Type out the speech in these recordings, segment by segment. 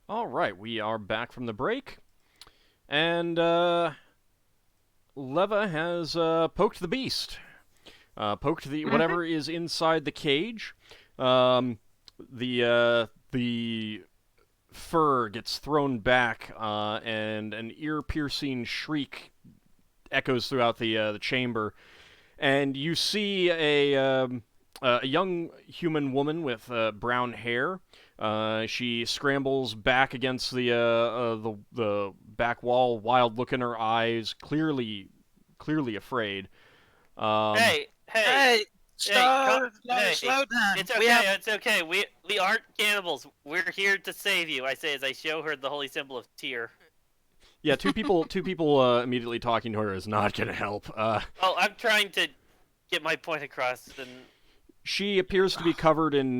All right, we are back from the break, and Leva has poked the beast, poked the Mm-hmm. whatever is inside the cage. Um, the fur gets thrown back, and an ear-piercing shriek echoes throughout the chamber, and you see a young human woman with brown hair. She scrambles back against the back wall, wild look in her eyes, clearly afraid. Um, Hey, hey, Hey, hey, hey! slow down. It's We have. okay. It's okay. We aren't cannibals. We're here to save you. I say as I show her the holy symbol of tear. yeah, two people immediately talking to her is not gonna help. Oh, I'm trying to get my point across, and She appears to be covered in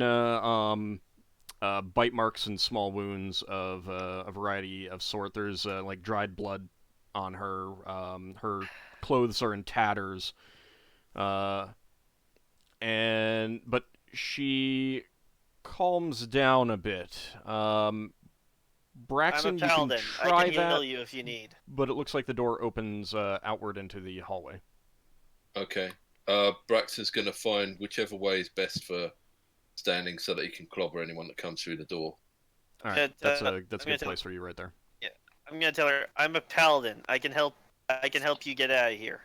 bite marks and small wounds of a variety of sort. There's like dried blood on her. Her clothes are in tatters, uh, and but she calms down a bit. I'm a Braxon, you can paladin. I can try heal that, you if you need. but it looks like the door opens outward into the hallway. Okay. Braxton's going to find whichever way is best for standing so that he can clobber anyone that comes through the door. All right, that's a I'm good gonna tell. place for you right there. Yeah, I'm gonna tell her I'm a paladin. I can help. I can help you get out of here.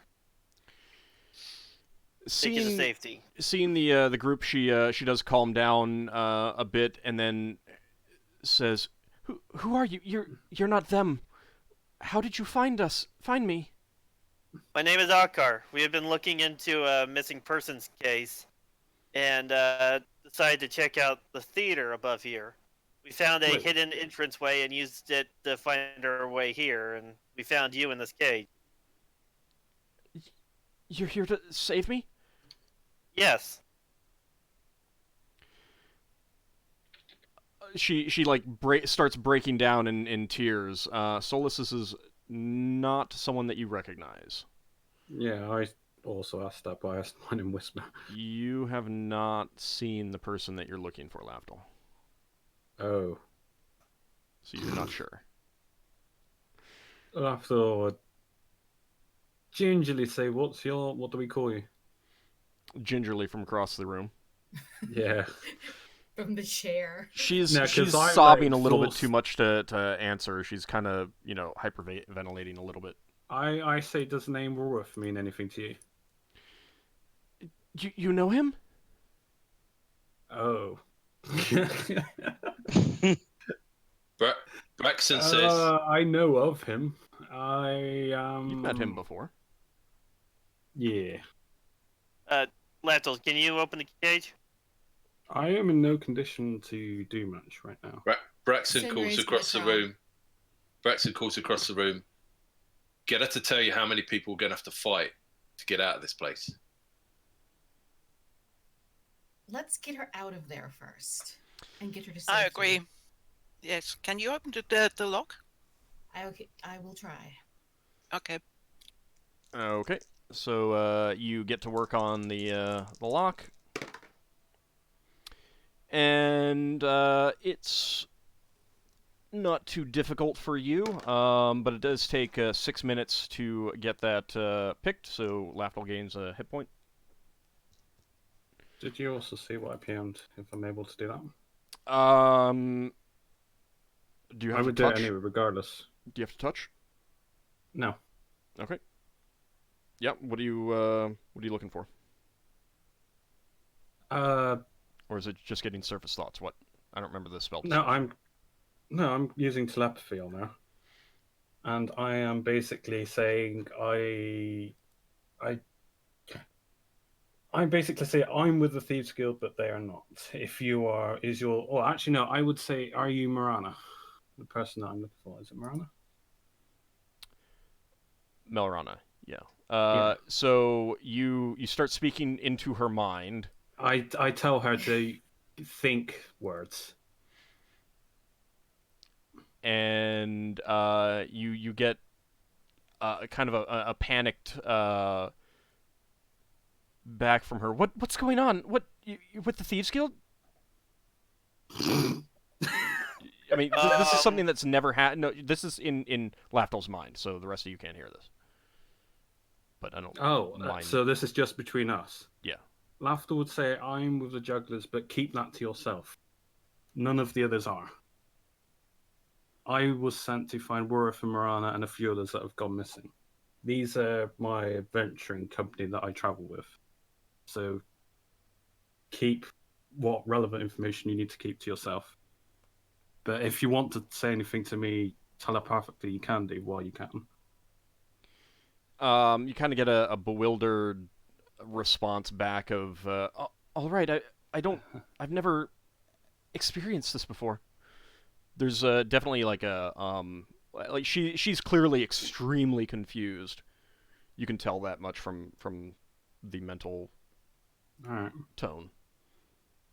Take you to Seeing safety. seeing the group, she does calm down a bit, and then says, "Who are you? You're not them. How did you find us? Find me?" My name is Ockar. We have been looking into a missing persons case, and decided to check out the theater above here. We found a Wait. hidden entranceway and used it to find our way here, and we found you in this cage. You're here to save me? Yes. She like starts breaking down in tears. Solas, this is not someone that you recognize. Yeah, I also asked that, but I asked mine in whisper. You have not seen the person that you're looking for, Lafdul, Oh, so you're not sure. after gingerly say, "What do we call you?" Gingerly from across the room. Yeah, From the chair. She's No, 'cause she's I'm, sobbing like, a little bit exhaust- too much to answer. She's kind of hyperventilating a little bit. I say, does the name Ruth mean anything to you? You know him? Oh. Bra- Braxton says, I know of him. You've met him before. Yeah. Lafdul, can you open the cage? I am in no condition to do much right now. Braxton Sinrae's calls gonna across the try. room. Braxton calls across the room. Get her to tell you how many people we're going to have to fight to get out of this place. Let's get her out of there first. And get her to I safety. agree. Yes. Can you open the lock? I will try. Okay. Okay, so you get to work on the lock, and it's not too difficult for you, but it does take 6 minutes to get that picked. So Lafdul gains a hit point. Did you also see what I PM'd, if I'm able to do that? Do you I have would to do it touch? anyway, regardless. Do you have to touch? No. Okay. Yeah. What are you looking for? Or is it just getting surface thoughts? What? I don't remember the spell. No, I'm using telepathy on there, and I am basically saying I'm basically saying I'm with the Thieves Guild, but they are not. If you are, is your? Oh, actually, no. I would say, are you Marana? The person that I'm looking for, is it Marana? Melrana. Yeah. Yeah. So you start speaking into her mind. I tell her to think words. And you get kind of a panicked back from her. What's going on? What you with the Thieves Guild? I mean, this is something that's never happened. No, this is in Lafdul's mind, so the rest of you can't hear this. But I don't mind. So this is just between us. Yeah. Lafdul would say, I'm with the jugglers, but keep that to yourself. None of the others are. I was sent to find Warith and Marana and a few others that have gone missing. These are my adventuring company that I travel with. So keep what relevant information you need to keep to yourself. But if you want to say anything to me telepathically, you can do while you can. You kind of get a bewildered response back of, all right, I've never experienced this before. There's definitely like like she's clearly extremely confused. You can tell that much from the mental tone.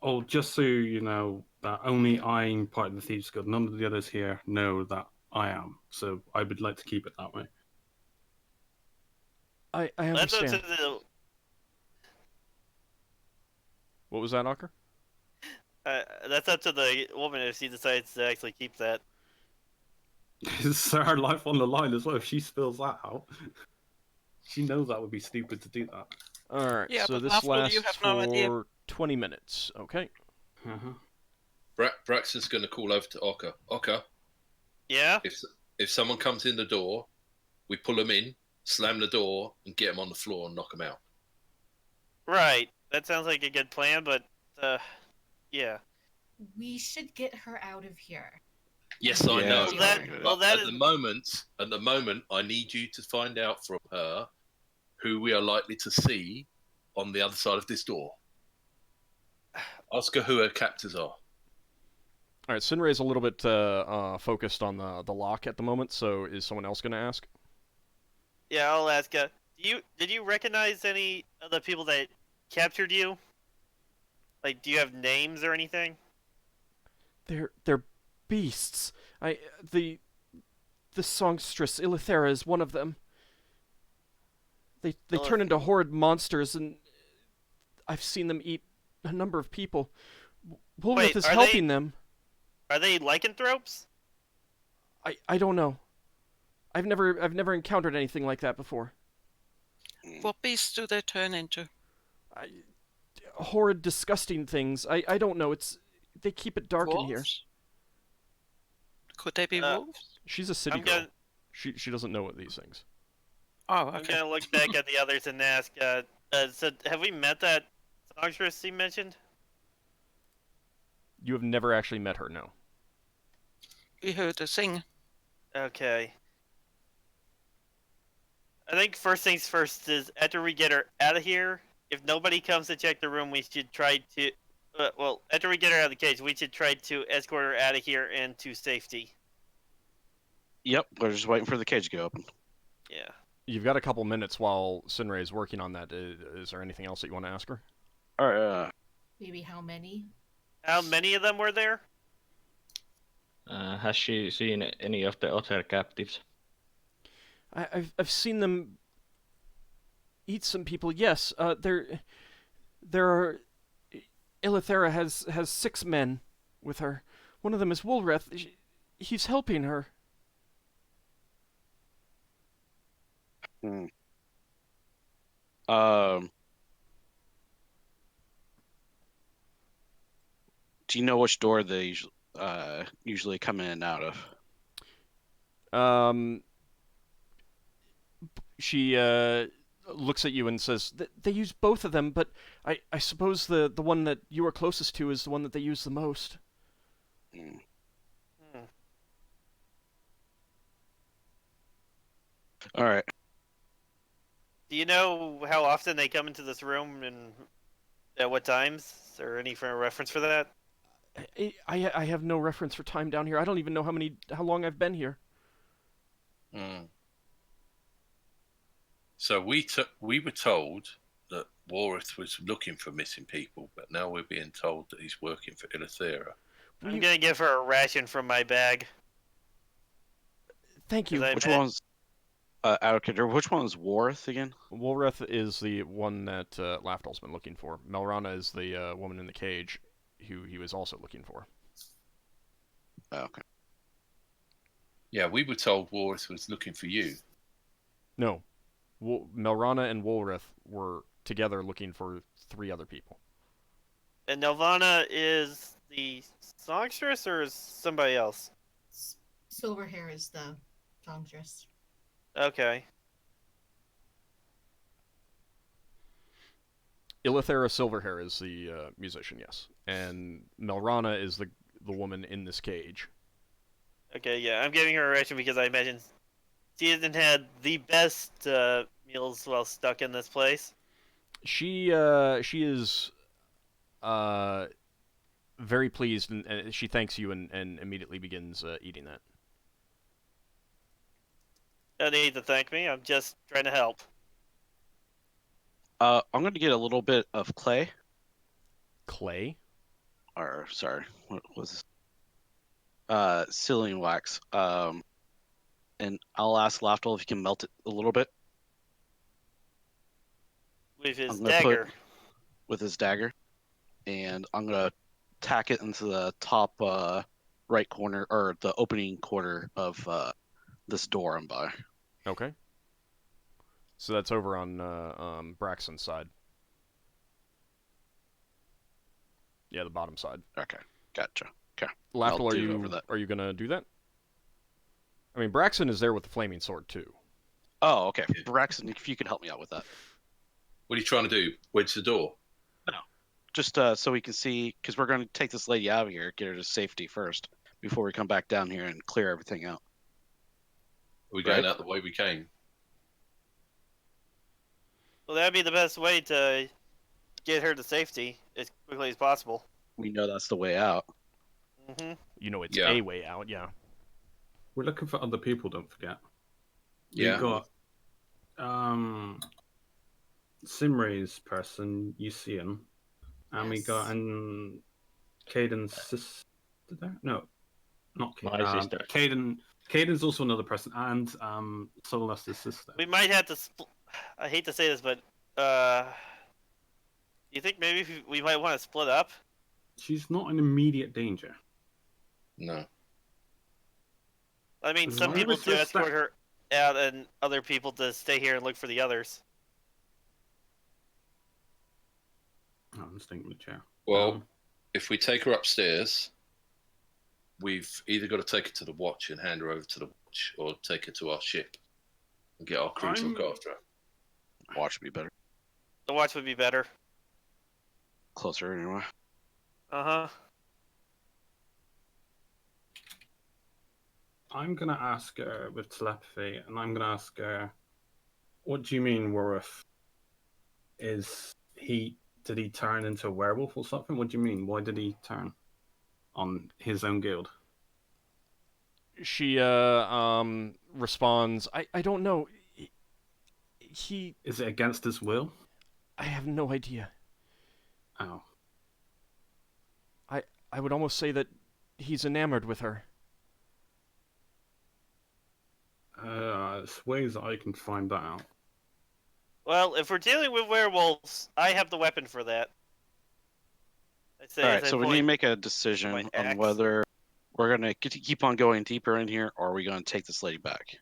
Oh, just so you know, that only I'm part of the Thieves Guild. None of the others here know that I am. So I would like to keep it that way. I understand. What was that, Ockar? That's up to the woman if she decides to actually keep that. It's her life on the line as well. If she spills that out, she knows that would be stupid to do that. Alright, Yeah, so but this Lafdul, lasts you have no idea. for 20 minutes, okay? Braxon's going to call over to Ockar. Ockar, Yeah? if someone comes in the door, we pull them in, slam the door, and get them on the floor and knock them out. Right. That sounds like a good plan, but, yeah. We should get her out of here. Yes, I know. Well, that at the moment, I need you to find out from her who we are likely to see on the other side of this door. Ask her who her captors are. Alright, Sinrae is a little bit focused on the lock at the moment, so is someone else going to ask? Yeah, I'll ask. Did you recognize any of the people that captured you? Like, do you have names or anything? They're beasts. The songstress Levalithana is one of them. They turn into horrid monsters, and I've seen them eat a number of people. Woolworth is helping them. Are they lycanthropes? I don't know. I've never encountered anything like that before. What beasts do they turn into? Horrid, disgusting things. I don't know. They keep it dark in here. Wolves? Could they be wolves? She's a city girl. She doesn't know what these things. Oh, I'm okay. gonna look back at the others and ask. So have we met that songstress you mentioned? You have never actually met her, no. We heard her sing. Okay. I think first things first is after we get her out of here, if nobody comes to check the room, we should try to. Well, after we get her out of the cage, we should try to escort her out of here and to safety. Yep, we're just waiting for the cage to go open. Yeah. You've got a couple minutes while Sinrae is working on that. Is there anything else that you want to ask her? All right. Maybe how many? How many of them were there? Has she seen any of the other captives? I've seen them eat some people. Yes, there are. Levalithana has 6 men with her. One of them is Woolreth. He's helping her. Hmm. Do you know which door they usually come in and out of? She looks at you and says, they use both of them, but I suppose the one that you are closest to is the one that they use the most. Hmm. All right. Do you know how often they come into this room and at what times? Is there any reference for that? I have no reference for time down here. I don't even know how long I've been here. So we were told that Warith was looking for missing people, but now we're being told that he's working for Levalithana. I'm gonna give her a ration from my bag. Thank you. Which one's which one's Warith again? Woolreth is the one that Lafdul's been looking for. Melrana is the woman in the cage, who he was also looking for. Oh, okay. Yeah, we were told Warith was looking for you. No, Melrana and Wolrith were together looking for 3 other people. And Nelvana is the songstress or is somebody else? Silverhair is the songstress. Okay. Illithera Silverhair is the musician, yes, and Melrana is the woman in this cage. Okay, yeah, I'm giving her a ration because I imagine she hasn't had the best meals while stuck in this place. She is very pleased, and she thanks you and immediately begins eating that. No need to thank me. I'm just trying to help. I'm going to get a little bit of clay. Clay? Or, sorry, what was this? Sealing wax. And I'll ask Lafdul if he can melt it a little bit. With his I'm gonna put- dagger. With his dagger. And I'm going to tack it into the top right corner, or the opening corner of this door I'm by. Okay. So that's over on Braxon's side. Yeah, the bottom side. Okay, gotcha. Lafdul, do over that. are you gonna do that? I mean, Braxon is there with the flaming sword too. Oh, okay. Braxon, if you could help me out with that. What are you trying to do? Wedge the door? Just so we can see, because we're going to take this lady out of here, get her to safety first, before we come back down here and clear everything out. Are we going Right. out the way we came? Well, that'd be the best way to get her to safety as quickly as possible. We know that's the way out. Mm-hmm. You know, it's Yeah. a way out. Yeah. We're looking for other people, don't forget. Yeah. We've got Sinrae's person, you see him. And we got Caden's sister there? No, not Caden. My sister. Caden's also another person, and Solas' sister. We might have to. I hate to say this, but you think maybe we might want to split up? She's not in immediate danger. No. I mean, As some long people as to this escort her out, and other people to stay here and look for the others. Oh, I'm staying in the chair. Well, if we take her upstairs, we've either got to take her to the watch and hand her over to the watch, or take her to our ship and get our crew to look after her. Watch would be better. The watch would be better. Closer, anyway. Uh-huh. I'm going to ask her with telepathy, and I'm going to ask her, what do you mean, Warif? Did he turn into a werewolf or something? What do you mean? Why did he turn on his own guild? She responds, I don't know. He Is it against his will? I have no idea. Oh. I would almost say that he's enamored with her. There's ways that I can find that out. Well, if we're dealing with werewolves, I have the weapon for that. I'd say Alright, as I so we need to point- make a decision my on axe. whether we're going to keep on going deeper in here, or are we going to take this lady back?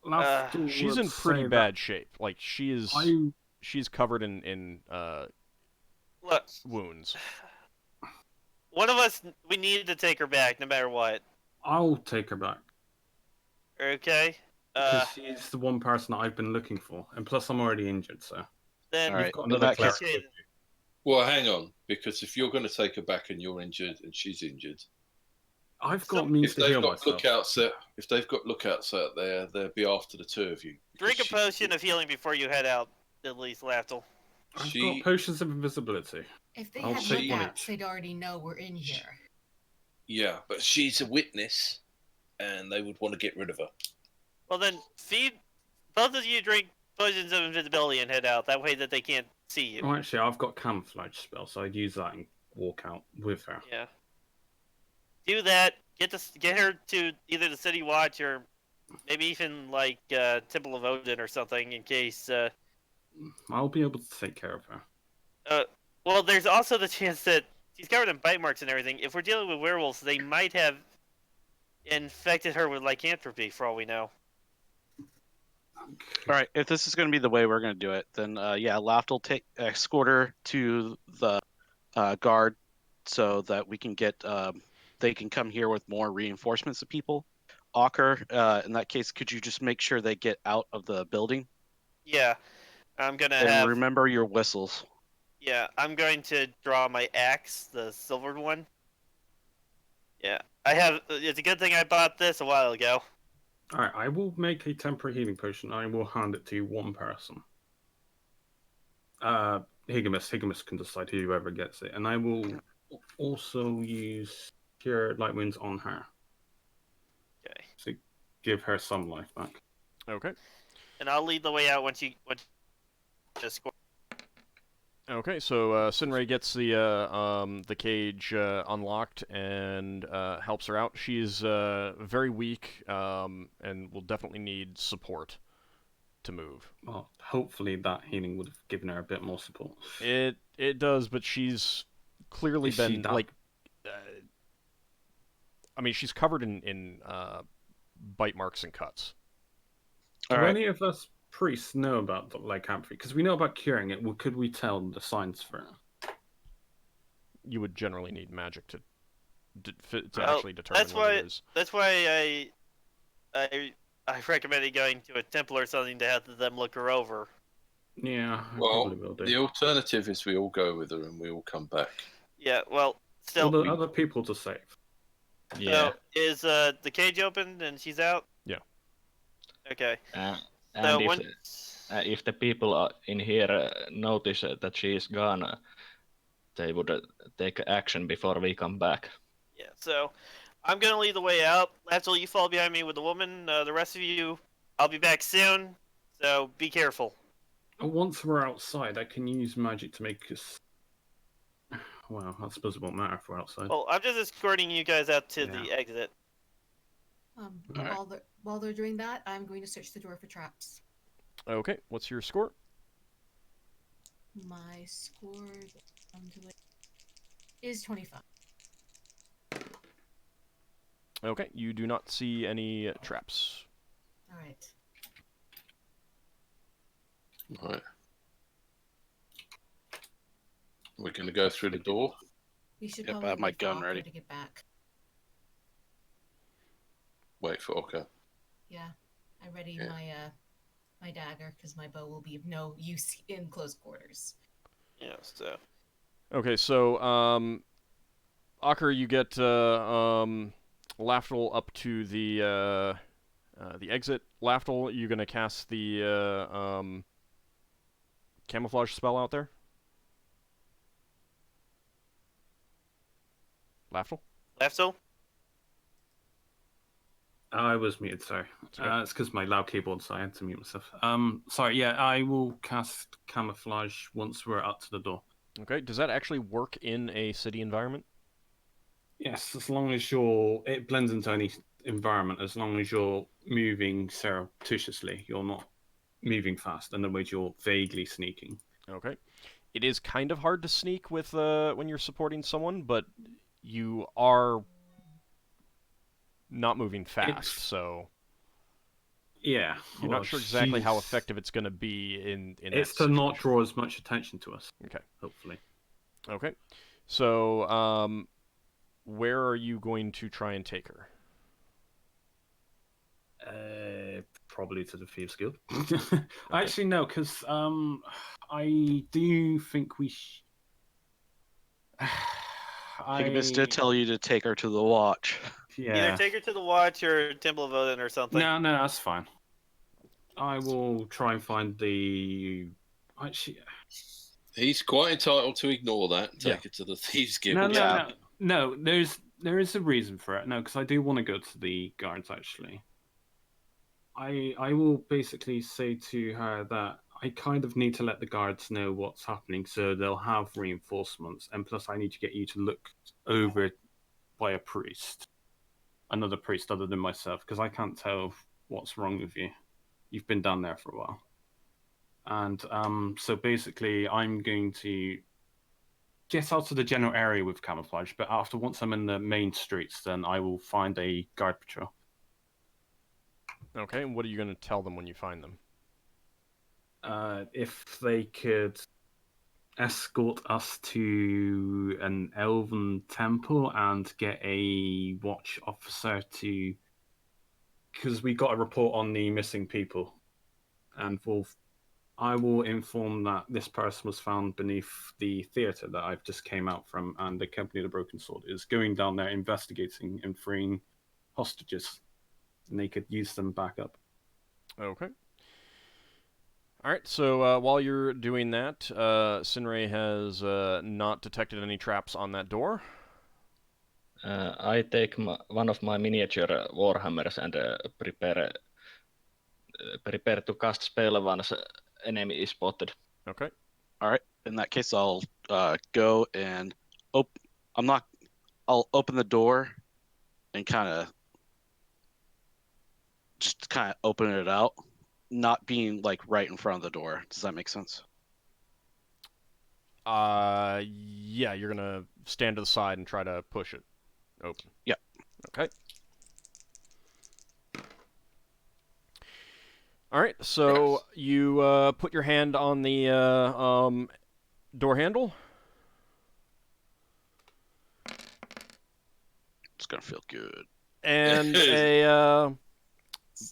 Lafdul She's would in pretty say bad shape. Like she's that she's covered in Look, wounds. one of us, we need to take her back no matter what. I'll take her back. Okay? Because she's the one person that I've been looking for. And plus, I'm already injured, so. Then Alright, You've got in another that case- cleric with you. Well, hang on, because if you're going to take her back and you're injured and she's injured, I've got So- means if to they've heal got myself. lookouts out there, they'll be after the two of you. drink a She- potion of healing before you head out, at least, Lafdul. I've She- got potions of invisibility. If they I'll had take one lookouts, each. they'd already know we're in here. Yeah, but she's a witness, and they would want to get rid of her. Well, then, feed... Both of you drink potions of invisibility and head out. That way that they can't see you. Oh, actually, I've got camouflage spell, so I'd use that and walk out with her. Yeah. Do that. Get her to either the City Watch or maybe even, like, Temple of Odin or something in case... I'll be able to take care of her. Well, there's also the chance that she's covered in bite marks and everything. If we're dealing with werewolves, they might have infected her with lycanthropy, for all we know. All right, if this is going to be the way we're going to do it, then yeah, Lafdul escort her to the guard so that we can get they can come here with more reinforcements of people. Ockar, in that case, could you just make sure they get out of the building? Yeah, I'm gonna And have. remember your whistles. Yeah, I'm going to draw my axe, the silvered one. Yeah, I have. It's a good thing I bought this a while ago. Alright, I will make a temporary healing potion. I will hand it to one person. Higgimus can decide whoever gets it. And I will also use Cure Light Wounds on her. Okay. So give her some life back. Okay. And I'll lead the way out once you just score. Okay, so Sinrae gets the cage unlocked and helps her out. She's very weak and will definitely need support to move. Well, hopefully that healing would have given her a bit more support. It does, but she's clearly Is she been done? like. I mean, she's covered in bite marks and cuts. Do All right. any of us priests know about the lycanthropy? Because we know about curing it. Well, could we tell the signs for it? You would generally need magic to Well, actually determine that's what why- it is. That's why I recommended going to a temple or something to have them look her over. Yeah, I Well, probably will do. the alternative is we all go with her and we all come back. Yeah, well, still. Well, the other people to save. Yeah. So is the cage open and she's out? Yeah. Okay. And So if, once. if the people are in here notice that she is gone, they would take action before we come back. Yeah. So I'm gonna lead the way out. Lafdul, you follow behind me with the woman. The rest of you, I'll be back soon. So be careful. Once we're outside, I can use magic to make us. Well, I suppose it won't matter if we're outside. Well, I'm just escorting you guys out to Yeah. the exit. Alright. While they're doing that, I'm going to search the door for traps. Okay, what's your score? My score is 25. Okay, you do not see any traps. All right. Right. We're going to go through the door. We should Yep, I probably have my wait for gun Ockar ready. to get back. Wait for Ockar. Yeah, I ready Yeah. my dagger because my bow will be of no use in close quarters. Yeah. So. Okay, so Ockar, you get Lafdul up to the exit. Lafdul, you gonna cast the camouflage spell out there? Lafdul? Lafdul? I was muted, sorry. okay. It's because my loud keyboard, so I had to mute myself. Sorry, yeah, I will cast camouflage once we're up to the door. Okay, does that actually work in a city environment? Yes, as long as it blends into any environment, as long as you're moving surreptitiously, you're not moving fast, in other words, you're vaguely sneaking. Okay. It is kind of hard to sneak with when you're supporting someone, but you are not moving fast, It's- so Yeah. you're well, not sure exactly how she's- effective it's going to be in that It's to not situation. draw as much attention to us. Okay. Hopefully. Okay. So, where are you going to try and take her? Probably to the Thieves Guild. Actually, no, because I do think we. Higgimus did tell you to take her to the watch. Yeah. Either take her to the Watch or Temple of Odin or something. No, that's fine. I will try and find the. Actually, He's quite entitled to ignore that and take Yeah. it to the Thieves Guild. no. There is a reason for it. No, because I do want to go to the guards. Actually, I will basically say to her that I kind of need to let the guards know what's happening, so they'll have reinforcements. And plus, I need to get you to look over by a priest, another priest other than myself, because I can't tell what's wrong with you. You've been down there for a while. And so basically, I'm going to get out of the general area with camouflage, but once I'm in the main streets, then I will find a guard patrol. Okay, and what are you going to tell them when you find them? If they could escort us to an elven temple and get a watch officer to... Because we got a report on the missing people. And I will inform that this person was found beneath the theatre that I've just came out from, and the Company of the Broken Sword is going down there investigating and freeing hostages. And they could use them back up. Okay. Alright, so while you're doing that, Sinrae has not detected any traps on that door. I take one of my miniature warhammers and prepare to cast spell once enemy is spotted. Okay. All right. In that case, I'll go and I'll open the door and kind of open it out, not being like right in front of the door. Does that make sense? Yeah, you're gonna stand to the side and try to push it open. Yeah. Okay. Alright, so you put your hand on the door handle. It's gonna feel good. And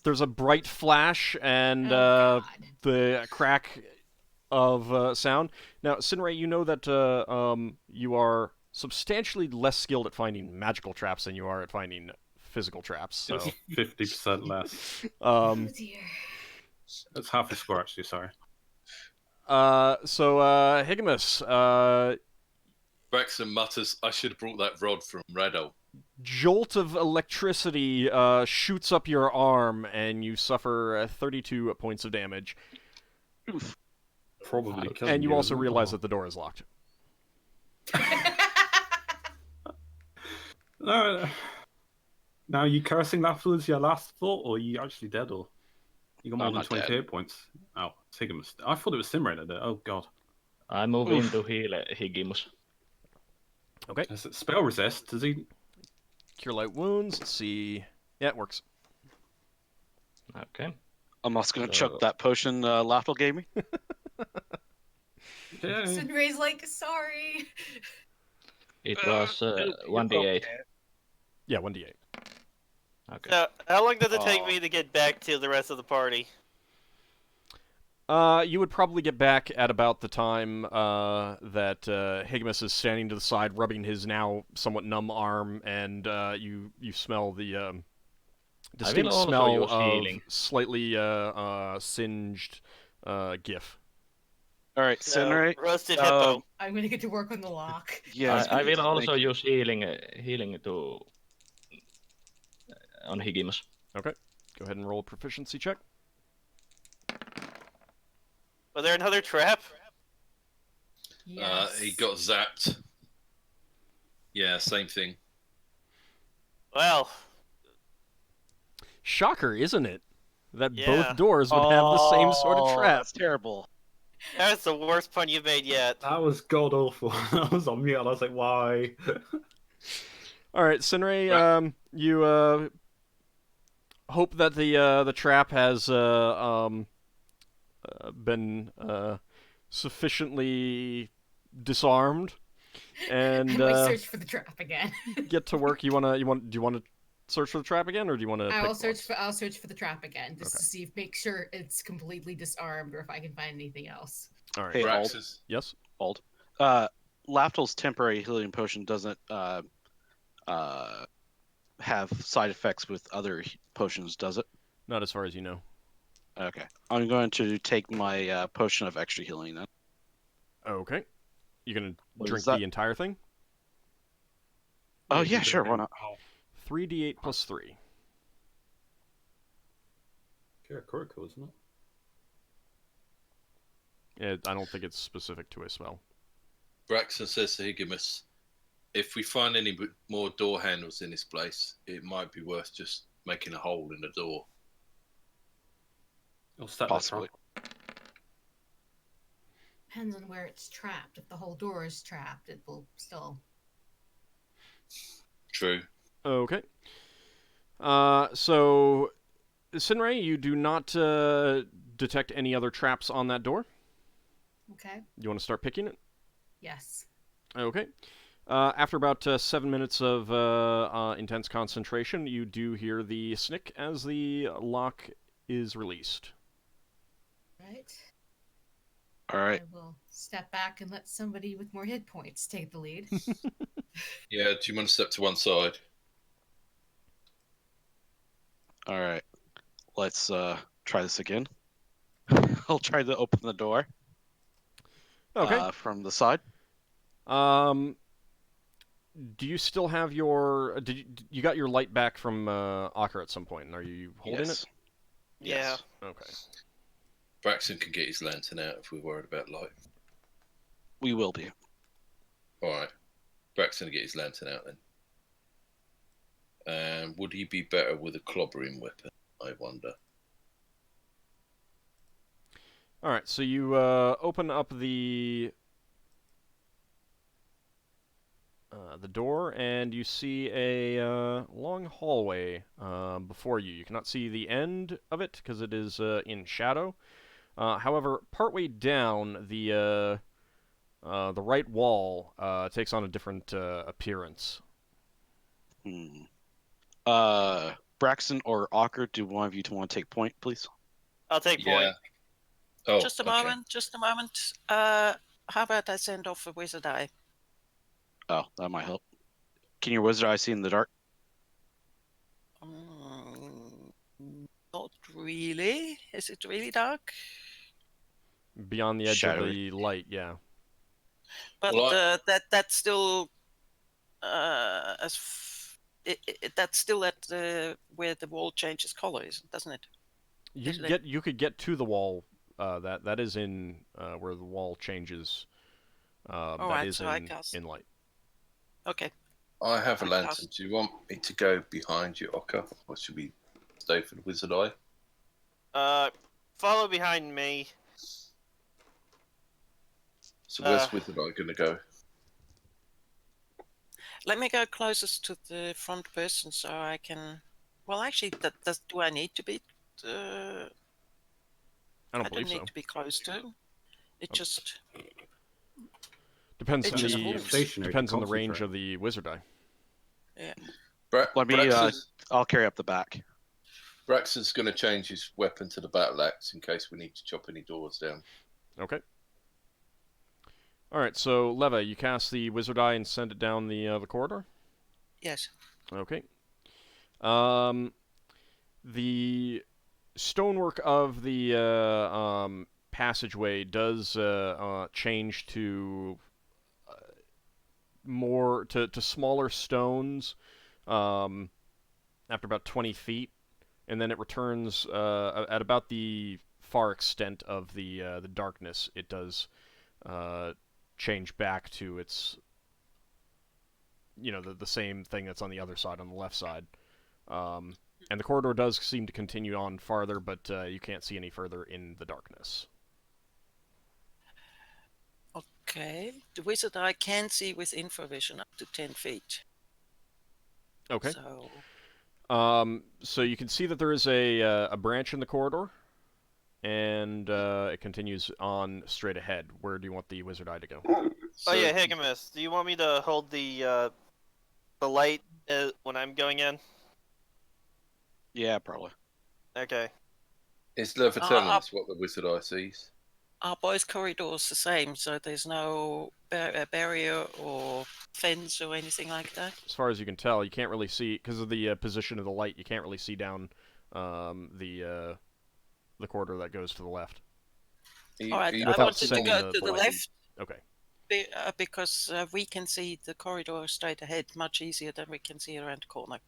there's a bright flash and God. the crack of sound. Now, Sinrae, you know that you are substantially less skilled at finding magical traps than you are at finding physical traps. So 50% less. Oh dear. That's half a score, actually, sorry. So Higgimus, Braxon mutters, I should have brought that rod from Rado. jolt of electricity shoots up your arm, and you suffer 32 points of damage. Oof. Probably killing And you also as realize well. that the door is locked. Now, you cursing Lafdul as your last thought, or are you actually dead, or you got more I'm than not 20 dead. hit points? Oh, Higgimus. I thought it was Sinrae that did it. Oh, God. I move Oof. in to heal Higgimus. Okay. Is it spell resist? Does he... Cure light wounds. Let's see. Yeah, it works. Okay. I'm also gonna So- chuck that potion Lafdul gave me. Yeah, Sinrae's like, sorry. It was 1d8. Yeah, 1d8. Okay. So, how long does it take Aw. me to get back to the rest of the party? You would probably get back at about the time that Higgimus is standing to the side, rubbing his now somewhat numb arm, and you smell the distinct also smell use of healing. slightly singed Giff. All right, So, Sinrae. roasted hippo. I'm gonna get to work on the lock. Yeah, I will also thank you. use healing to on Higgimus. Okay. Go ahead and roll a proficiency check. Was there another trap? Yes. He got zapped. Yeah, same thing. Well, Shocker, isn't it? That Yeah. both doors would have the same sort of Oh, trap. That's terrible. that's the worst pun you've made yet. that was god awful. I was on mute, and I was like, why? All right, Sinrae, Right. you hope that the trap has been sufficiently disarmed, and I might search for the trap again. get to work. Do you want to search for the trap again, or do you want to? I'll search for the trap again just Okay. to see make sure it's completely disarmed or if I can find anything else. All right. Hey, Ald. Braxis. Yes. Old. Lafdul's temporary healing potion doesn't have side effects with other potions, does it? Not as far as you know. Okay. I'm going to take my potion of extra healing then. Okay. You gonna What drink is that? the entire thing? Oh yeah, sure. Why not? 3d8 plus 3. Okay, critical, isn't it? I don't think it's specific to a spell. Braxon says to Higgimus, if we find any more door handles in this place, it might be worth just making a hole in the door. Or set Possibly. Depends on where it's trapped. If the whole door is trapped, it will still. True. Okay. So, Sinrae, you do not detect any other traps on that door. Okay. You want to start picking it? Yes. Okay. After about 7 minutes of intense concentration, you do hear the snick as the lock is released. Right. All right. I will step back and let somebody with more hit points take the lead. Yeah, do you want to step to one side? All right. Let's try this again. I'll try to open the door Okay. from the side. Do you still have your? You got your light back from Ockar at some point? And are you holding Yes. it? Yeah. Okay. Braxon can get his lantern out if we're worried about light. We will be. All right. Braxon will get his lantern out then. Would he be better with a clobbering weapon, I wonder? All right. So you open up the door, and you see a long hallway before you. You cannot see the end of it because it is in shadow. However, partway down, the right wall takes on a different appearance. Braxon or Ockar, do one of you want to take point, please? I'll take point. Yeah. Oh, Just a okay. moment. Just a moment. How about I send off a wizard eye? Oh, that might help. Can your wizard eye see in the dark? Not really. Is it really dark? Beyond the edge of Shadowy. the light, yeah. But Well, that's still that's still at where the wall changes color, doesn't it? You could get to the wall. That is in where the wall changes. That Alright, is so I cast. in light. Okay. I have a I lantern. cast- Do you want me to go behind you, Ockar? Or should we stay for the wizard eye? Follow behind me. So where's wizard eye going to go? Let me go closest to the front person so I can. Well, actually, do I need to be? I don't I believe don't need so. to be close to. It just. Depends It on just the moves. Stationary to depends on the range concentrate. of the wizard eye. Yeah. Let me. I'll carry up the back. Braxton's going to change his weapon to the battle axe in case we need to chop any doors down. Okay. All right. So Leva, you cast the wizard eye and send it down the corridor. Yes. Okay. The stonework of the passageway does change to more to smaller stones after about 20 feet, and then it returns at about the far extent of the darkness. It does change back to its the same thing that's on the other side, on the left side. And the corridor does seem to continue on farther, but you can't see any further in the darkness. Okay. The wizard eye can see with infravision up to 10 feet. Okay. So you can see that there is a branch in the corridor, and it continues on straight ahead. Where do you want the wizard eye to go? Oh yeah, Higgimus, do you want me to hold the light when I'm going in? Yeah, probably. Okay. Is Levalithana what the wizard eye sees? are both corridors the same? So there's no barrier or fence or anything like that? As far as you can tell, you can't really see because of the position of the light. You can't really see down the corridor that goes to the left. All right, I without wanted to sending go to the light. left. Okay. Because we can see the corridor straight ahead much easier than we can see around the corner.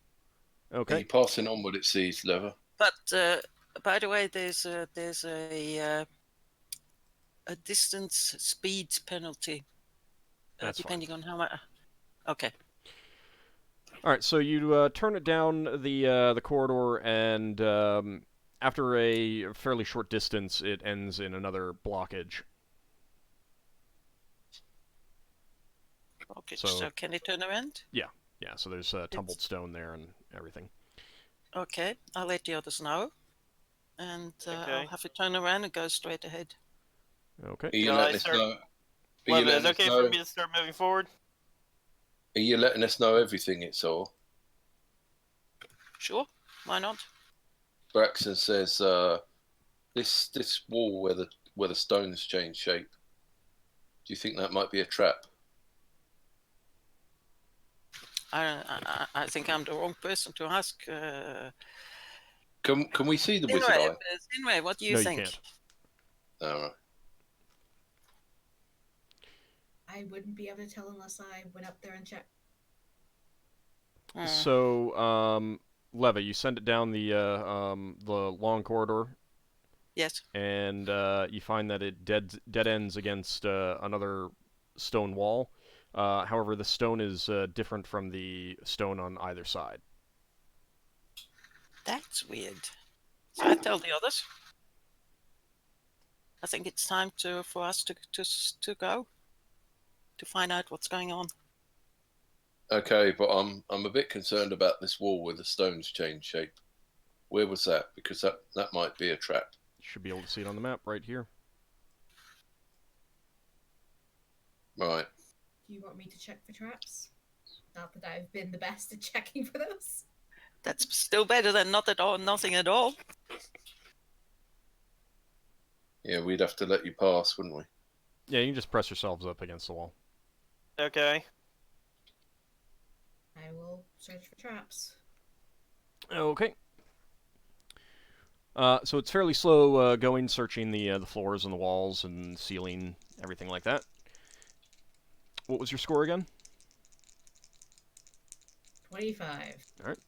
Okay. Are you passing on what it sees, Lever? But by the way, there's a distance speed penalty depending on how much. Okay. All right, so you turn it down the corridor, and after a fairly short distance, it ends in another blockage. Okay, So- so can it turn around? Yeah, so there's tumbled stone there and everything. Okay, I'll let the others know. And Okay. I'll have it turn around and go straight ahead. Okay. Are you Can I letting us start- know? Are you Leva, is letting it us okay know? for me to start moving forward? Are you letting us know everything it saw? Sure, why not? Braxon says, this wall where the stones change shape. Do you think that might be a trap? I think I'm the wrong person to ask. Can we see the wizard eye? Sinrae, what do you No, you think? can't. All right. I wouldn't be able to tell unless I went up there and checked. So, Leva, you send it down the long corridor, Yes. and you find that it dead ends against another stone wall. However, the stone is different from the stone on either side. That's weird. So I tell the others. I think it's time for us to go to find out what's going on. Okay, but I'm a bit concerned about this wall where the stones change shape. Where was that? Because that might be a trap. You should be able to see it on the map right here. Right. Do you want me to check for traps? Not that I've been the best at checking for those. That's still better than not at all, nothing at all. Yeah, we'd have to let you pass, wouldn't we? Yeah, you can just press yourselves up against the wall. Okay. I will search for traps. Okay. So it's fairly slow going, searching the floors and the walls and ceiling, everything like that. What was your score again? 25. All right.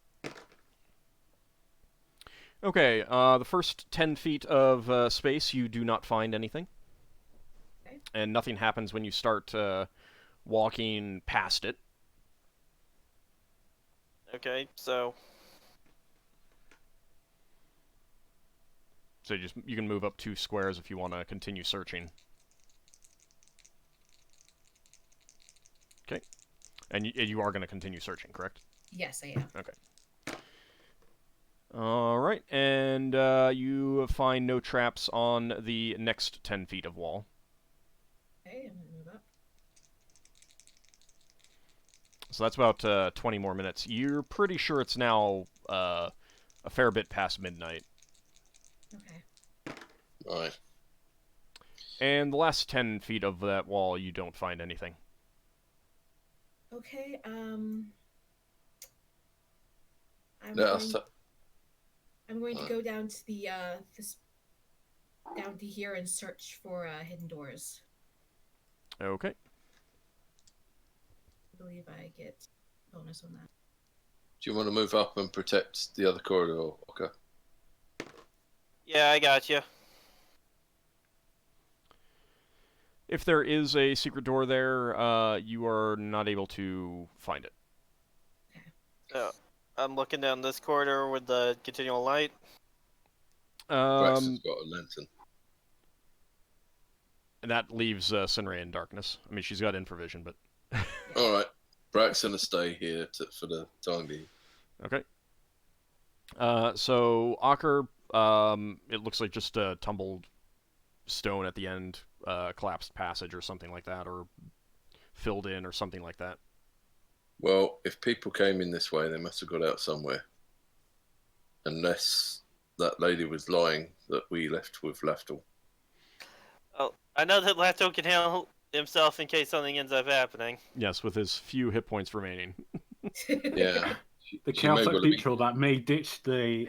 Okay, the first 10 feet of space, you do not find anything. Okay. And nothing happens when you start walking past it. Okay, so So you can move up 2 squares if you want to continue searching. Okay. And you are going to continue searching, correct? Yes, I am. Okay. All right, and you find no traps on the next 10 feet of wall. Okay, I'm gonna move up. So that's about 20 more minutes. You're pretty sure it's now a fair bit past midnight. Okay. Right. And the last 10 feet of that wall, you don't find anything. Okay, No, I'm going to go down to the down to here and search for hidden doors. Okay. I believe I get bonus on that. do you want to move up and protect the other corridor? Okay. yeah, I got you. If there is a secret door there, you are not able to find it. So I'm looking down this corridor with the continual light. Braxton's got a lantern. And that leaves Sinrae in darkness. I mean, she's got infravision, but... All right. Braxton will stay here for the time being. Okay. So, Ockar, it looks like just a tumbled stone at the end, collapsed passage or something like that, or filled in or something like that. Well, if people came in this way, they must have got out somewhere. Unless that lady was lying that we left with Lafdul. Oh, I know that Lafdul can handle himself in case something ends up happening. Yes, with his few hit points remaining. Yeah. The She may chaos well have been- neutral that may ditch the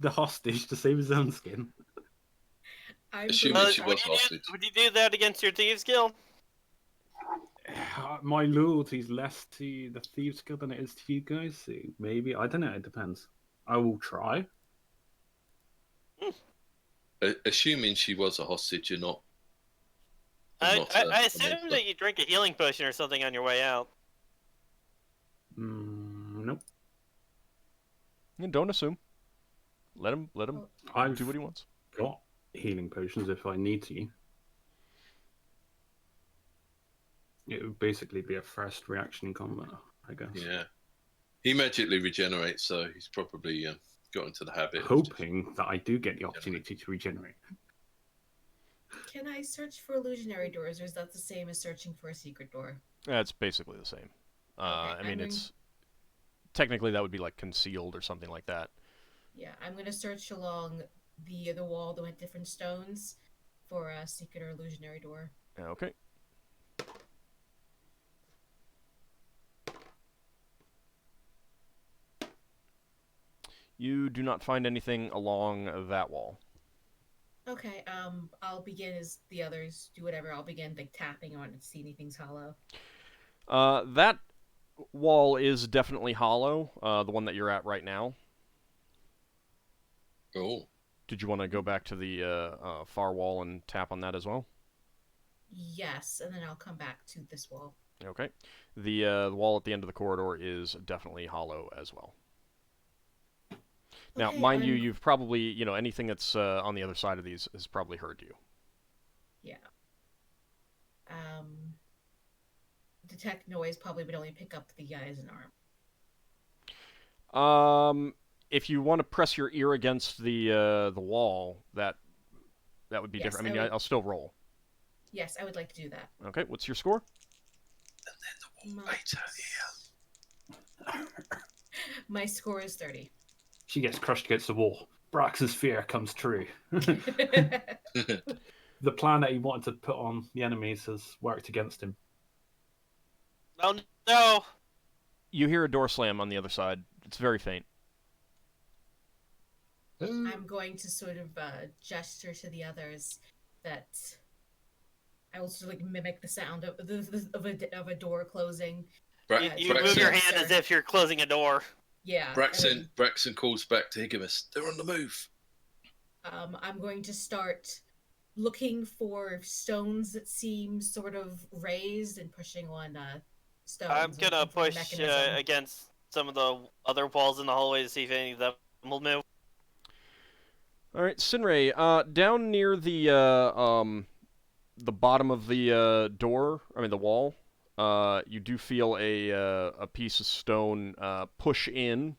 hostage to save his own skin. I'm Assuming going she to was would, you hostage. would you do that against your Thieves Guild? My loyalty is less to the Thieves Guild than it is to you guys. So maybe, I don't know, it depends. I will try. Assuming she was a hostage, you're not. I not, I a assume monster. that you drink a healing potion or something on your way out. Nope. And don't assume. Let him I've do what he wants. got healing potions if I need to. It would basically be a first reaction in combat, I guess. Yeah. He magically regenerates, so he's probably got into the habit. Hoping that I do get the opportunity to regenerate. Can I search for illusionary doors, or is that the same as searching for a secret door? It's basically the same. I mean, it's technically that would be like concealed or something like that. Yeah, I'm gonna search along the wall that went different stones for a secret or illusionary door. Okay. You do not find anything along that wall. Okay, I'll begin as the others do whatever. I'll begin like tapping on it to see anything's hollow. That wall is definitely hollow, the one that you're at right now. Oh. Did you want to go back to the far wall and tap on that as well? Yes, and then I'll come back to this wall. Okay. The wall at the end of the corridor is definitely hollow as well. Now, Okay, mind you, you've probably, anything that's on the other side of these has probably heard you. Yeah. Detect noise probably would only pick up the guys in arm. If you want to press your ear against the wall, that would be Yes, different. I mean, I'll still roll. Yes, I would like to do that. Okay, what's your score? My score is 30. She gets crushed against the wall. Brax's fear comes true. The plan that he wanted to put on the enemies has worked against him. Oh no! You hear a door slam on the other side. It's very faint. I'm going to sort of gesture to the others that I will sort of like mimic the sound of a door closing. You move your hand as if you're closing a door. Yeah. Braxon calls back to Higgimus. They're on the move. I'm going to start looking for stones that seem sort of raised and pushing on stones. I'm gonna push against some of the other walls in the hallway to see if any of them will move. All right, Sinrae, down near the bottom of the door, I mean the wall, you do feel a piece of stone push in,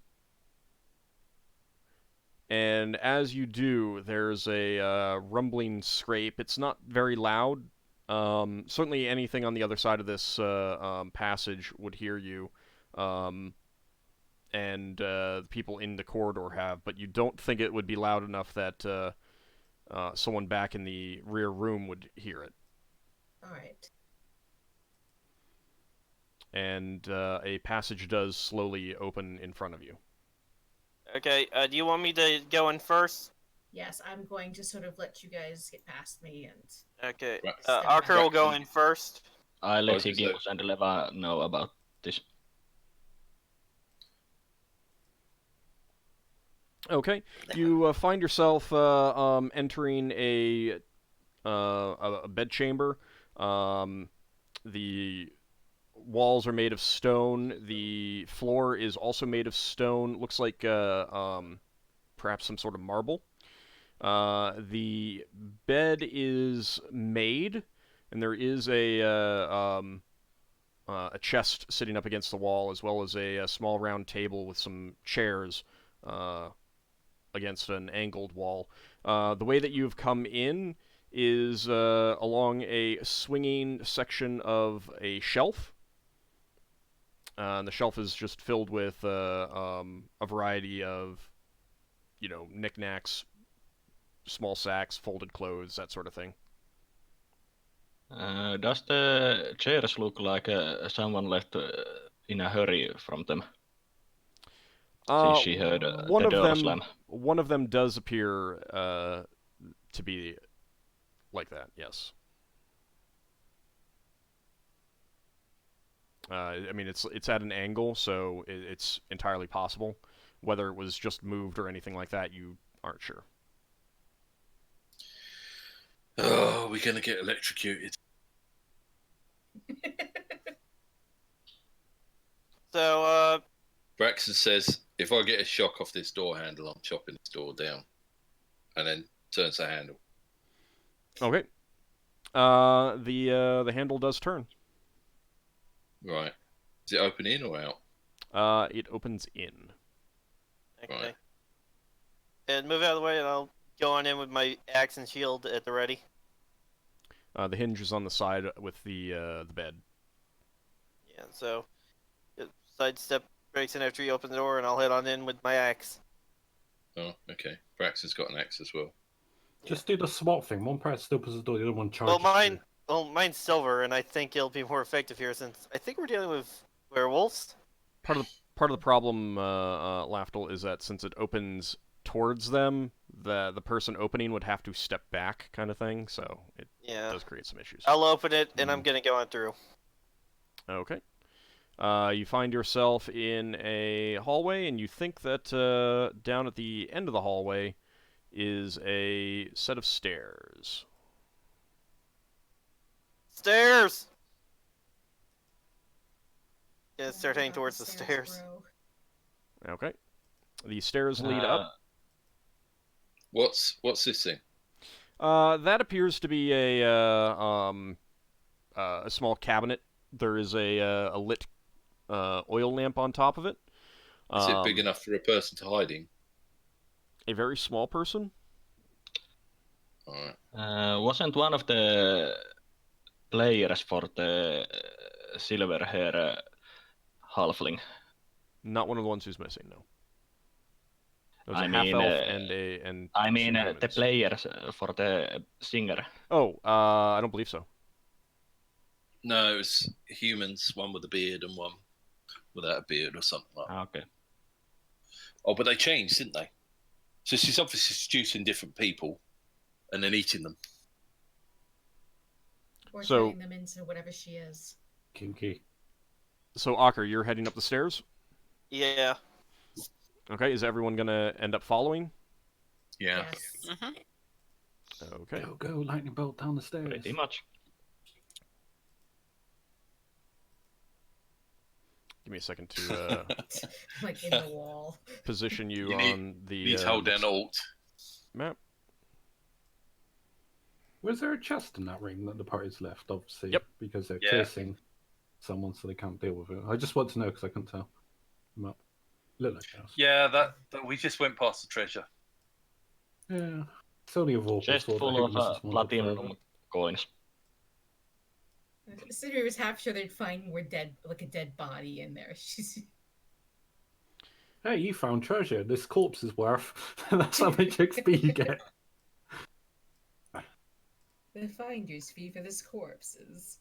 and as you do, there's a rumbling scrape. It's not very loud. Certainly, anything on the other side of this passage would hear you, and the people in the corridor have, but you don't think it would be loud enough that someone back in the rear room would hear it. All right. And a passage does slowly open in front of you. Okay, do you want me to go in first? Yes, I'm going to sort of let you guys get past me and... Okay, Right. Ockar will go in first. I let Higgimus and Leva know about this. Okay, you find yourself entering a bedchamber. The walls are made of stone. The floor is also made of stone. Looks like perhaps some sort of marble. The bed is made, and there is a chest sitting up against the wall, as well as a small round table with some chairs against an angled wall. The way that you've come in is along a swinging section of a shelf. And the shelf is just filled with a variety of, knickknacks, small sacks, folded clothes, that sort of thing. Does the chairs look like someone left in a hurry from them? Since she heard the door slam. One of them does appear to be like that, yes. I mean, it's at an angle, so it's entirely possible. Whether it was just moved or anything like that, you aren't sure. Oh, we're gonna get electrocuted. So, Braxon says, if I get a shock off this door handle, I'm chopping this door down. And then turns the handle. Okay. The handle does turn. Right. Is it open in or out? It opens in. Okay. Right. And move out of the way, and I'll go on in with my axe and shield at the ready. The hinge is on the side with the bed. Yeah, so sidestep Braxon after you open the door, and I'll head on in with my axe. Oh, okay. Braxon's got an axe as well. Just do the swap thing. One person opens the door, the other one charges. Mine's silver, and I think it'll be more effective here since I think we're dealing with werewolves. Part of the problem, Lafdul, is that since it opens towards them, the person opening would have to step back, kind of thing. So it does create some issues. I'll open it, and I'm gonna go on through. Okay. You find yourself in a hallway, and you think that down at the end of the hallway is a set of stairs. Stairs! Yeah, start heading towards the stairs. Okay. The stairs lead up. What's this thing? That appears to be a small cabinet. There is a lit oil lamp on top of it. Is it big enough for a person to hide in? A very small person? Alright. Wasn't one of the players for the silver hair halfling? Not one of the ones who's missing, no. There was I a mean, half-elf the players for the singer. Oh, I don't believe so. No, it was humans, one with a beard and one without a beard or something like that. Okay. Oh, but they changed, didn't they? So she's obviously seducing different people and then eating them. Or So- turning them into whatever she is. Kinky. So, Ockar, you're heading up the stairs? Yeah. Okay, is everyone gonna end up following? Yeah. Yes. Mm-hmm. Okay. Go, lightning bolt down the stairs. Pretty much. Give me a second to Like in the wall. position you, You need- on the You need to hold down Alt. map. Was there a chest in that ring that the party's left? Obviously, Yep. because they're Yeah. chasing someone, so they can't deal with it. I just want to know because I couldn't tell. Map. Look like a house. Yeah, that we just went past the treasure. Yeah. It's only a vault. Just full of platinum coins. Sinrae was half sure they'd find a dead body in there. She's Hey, you found treasure. This corpse is worth. That's how much XP you get. the finder's fee for this corpse is.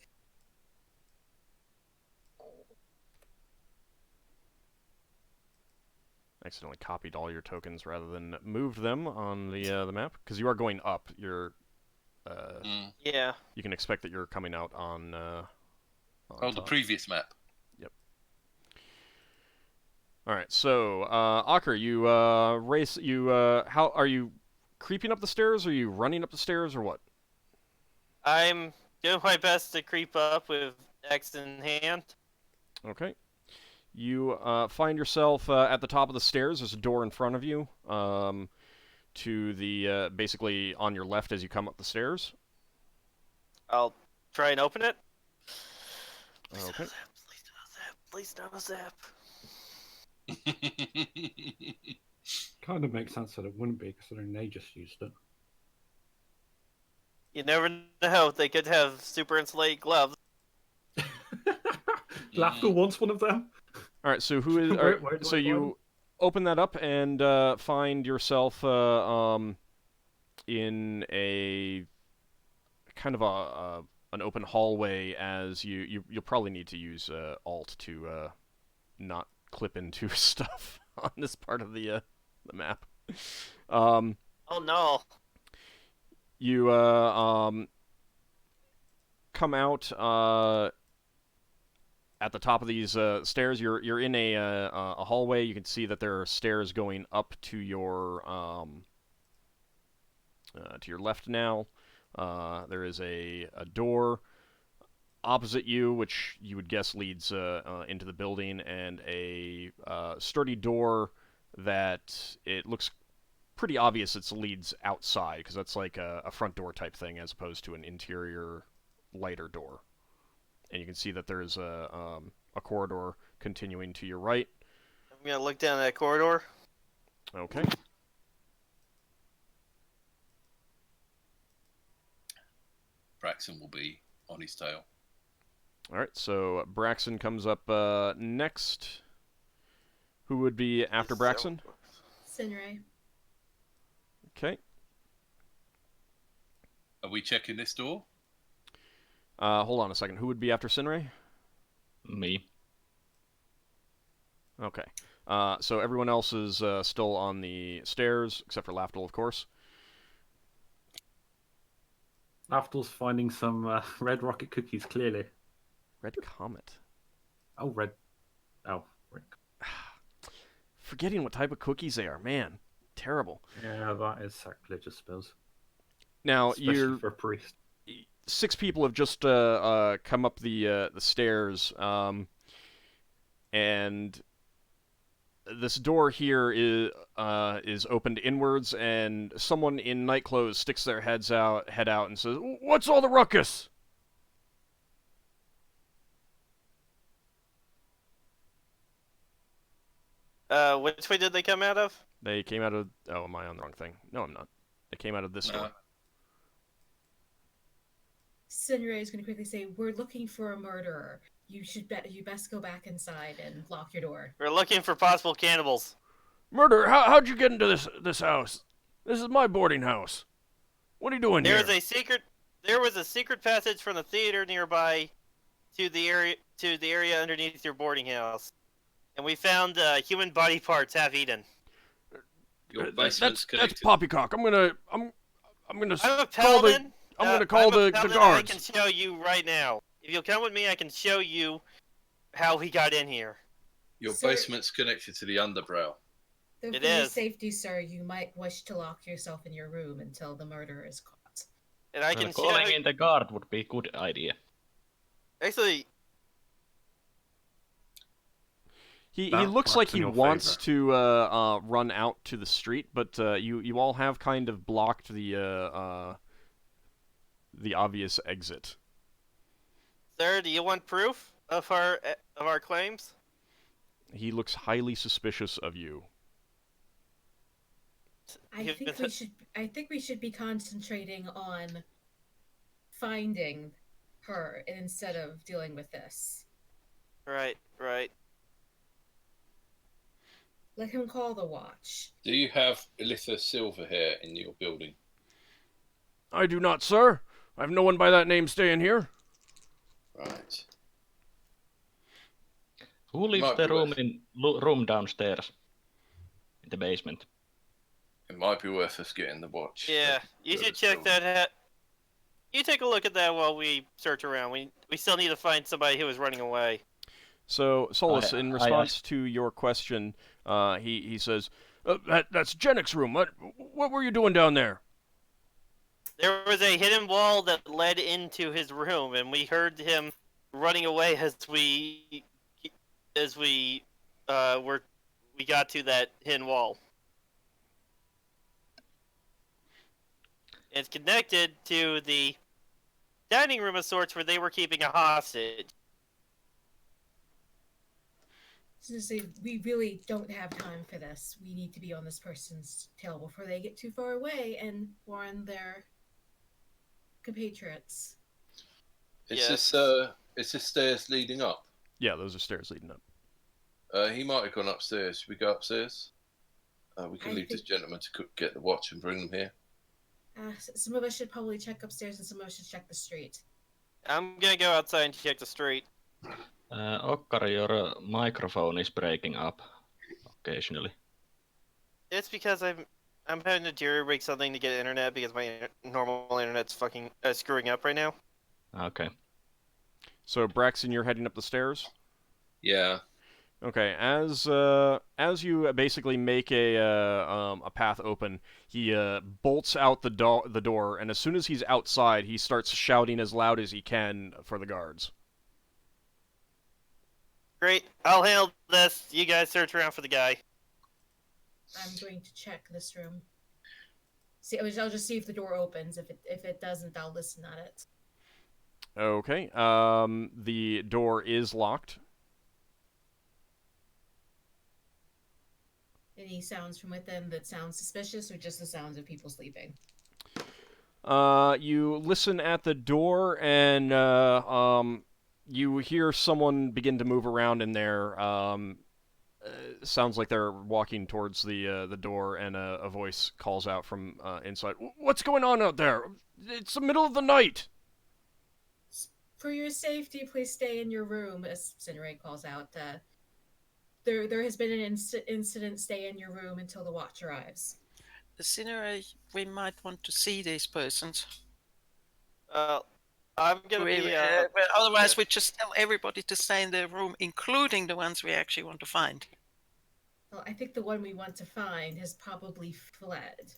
Accidentally copied all your tokens rather than moved them on the map because you are going up. You're Yeah. you can expect that you're coming out on Oh, the top. previous map. All right, so Ockar, you race. You how are you creeping up the stairs? Or are you running up the stairs, or what? I'm doing my best to creep up with axe in hand. Okay. You find yourself at the top of the stairs. There's a door in front of you. To the basically on your left as you come up the stairs. I'll try and open it. Okay. Please don't zap. Kind of makes sense that it wouldn't be, considering they just used it. You never know. They could have super insulated gloves. Lafdul wants one of them. All right. So who is? Where do so I you open that up and find yourself in a kind of an open hallway. As you'll probably need to use Alt to not clip into stuff on this part of the map. Oh no. You come out at the top of these stairs. You're in a hallway. You can see that there are stairs going up to your left now. There is a door opposite you, which you would guess leads into the building, and a sturdy door that it looks pretty obvious it leads outside, because that's like a front door type thing as opposed to an interior lighter door. and you can see that there's a corridor continuing to your right. I'm gonna look down that corridor. Okay. Braxon will be on his tail. All right, so Braxon comes up next. Who would be after Braxon? Sinrae. Okay. Are we checking this door? Hold on a second. Who would be after Sinrae? Me. Okay. So everyone else is still on the stairs, except for Lafdul, of course. Lafdul's finding some red rocket cookies, clearly. Red Comet. Oh, red. Oh, red. Forgetting what type of cookies they are. Man, terrible. Yeah, that is sacrilege, I suppose. Now, Especially for a priest. 6 people have just come up the stairs, and this door here is opened inwards, and someone in night clothes sticks their head out and says, "What's all the ruckus?" Which way did they come out of? They came out of... Oh, am I on the wrong thing? No, I'm not. They came out of this door. Sinrae is going to quickly say, "We're looking for a murderer. You best go back inside and lock your door." We're looking for possible cannibals. Murder? How'd you get into this house? This is my boarding house. What are you doing here? There was a secret passage from the theater nearby to the area underneath your boarding house, and we found human body parts half eaten. Your basement's connected. That's poppycock. I'm gonna I'm a paladin. I'm gonna call the guards. I can show you right now. If you'll come with me, I can show you how he got in here. Your Sir, basement's connected to the underbrow. Though It for your is. safety, sir, you might wish to lock yourself in your room until the murderer is caught. And I Well, can show calling you. in the guard would be a good idea. Actually, He That looks works like in he your wants favor. to run out to the street, but you all have kind of blocked the obvious exit. sir, do you want proof of our claims? He looks highly suspicious of you. I think we should be concentrating on finding her instead of dealing with this. Right. Let him call the watch. Do you have Elitha Silver here in your building? I do not, sir. I have no one by that name staying here. Right. Who leaves Might the be room downstairs? In the basement. It might be worth us getting the watch. Yeah, you should check that. You take a look at that while we search around. We still need to find somebody who was running away. So, Solas, in response to your question, he says, that's Jennick's room. What were you doing down there? There was a hidden wall that led into his room, and we heard him running away as we got to that hidden wall. It's connected to the dining room of sorts where they were keeping a hostage. So say we really don't have time for this. We need to be on this person's tail before they get too far away and warn their compatriots. Is this stairs leading up? Yeah, those are stairs leading up. He might have gone upstairs. Should we go upstairs? We can leave this gentleman to get the watch and bring them here. Some of us should probably check upstairs and some of us should check the street. I'm gonna go outside and check the street. Ockar, your microphone is breaking up occasionally. It's because I'm having to jury-rig something to get internet because my normal internet's fucking screwing up right now. Okay. So, Braxon, you're heading up the stairs? Yeah. Okay, as you basically make a path open, he bolts out the door, and as soon as he's outside, he starts shouting as loud as he can for the guards. Great, I'll handle this. You guys search around for the guy. I'm going to check this room. See, I'll just see if the door opens. If it doesn't, I'll listen at it. Okay. The door is locked. Any sounds from within that sound suspicious, or just the sounds of people sleeping? You listen at the door, and you hear someone begin to move around in there. Sounds like they're walking towards the door, and a voice calls out from inside. What's going on out there? It's the middle of the night. For your safety, please stay in your room, as Sinrae calls out. There has been an incident. Stay in your room until the watch arrives. Sinrae, we might want to see these persons. I'm gonna be. But otherwise, yeah. we just tell everybody to stay in their room, including the ones we actually want to find. Well, I think the one we want to find has probably fled.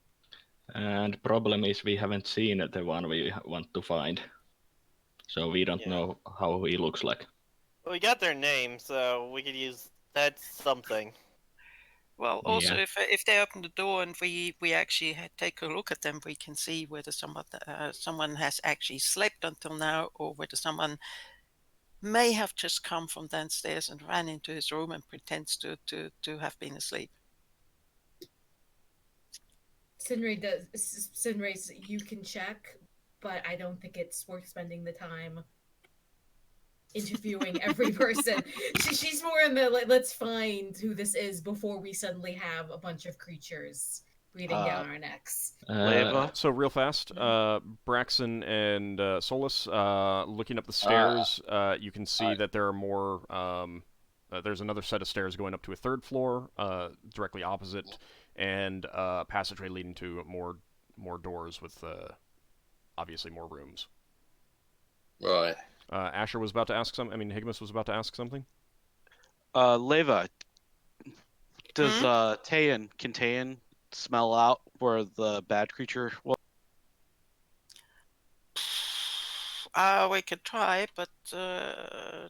And problem is we haven't seen the one we want to find. So we don't know how he looks like. Well, we got their name, so we could use that's something. Well, also, if they open the door and we actually take a look at them, we can see whether someone has actually slept until now, or whether someone may have just come from downstairs and ran into his room and pretends to have been asleep. Sinrae, you can check, but I don't think it's worth spending the time interviewing every person. She's more in the let's find who this is before we suddenly have a bunch of creatures breathing down our necks. So real fast, Braxon and Solas, looking up the stairs, you can see that there are more. There's another set of stairs going up to a third floor, directly opposite, and a passageway leading to more doors with obviously more rooms. Right. Asher was about to ask something. I mean, Higgimus was about to ask something. Leva, does can Tayan smell out where the bad creature was? We could try, but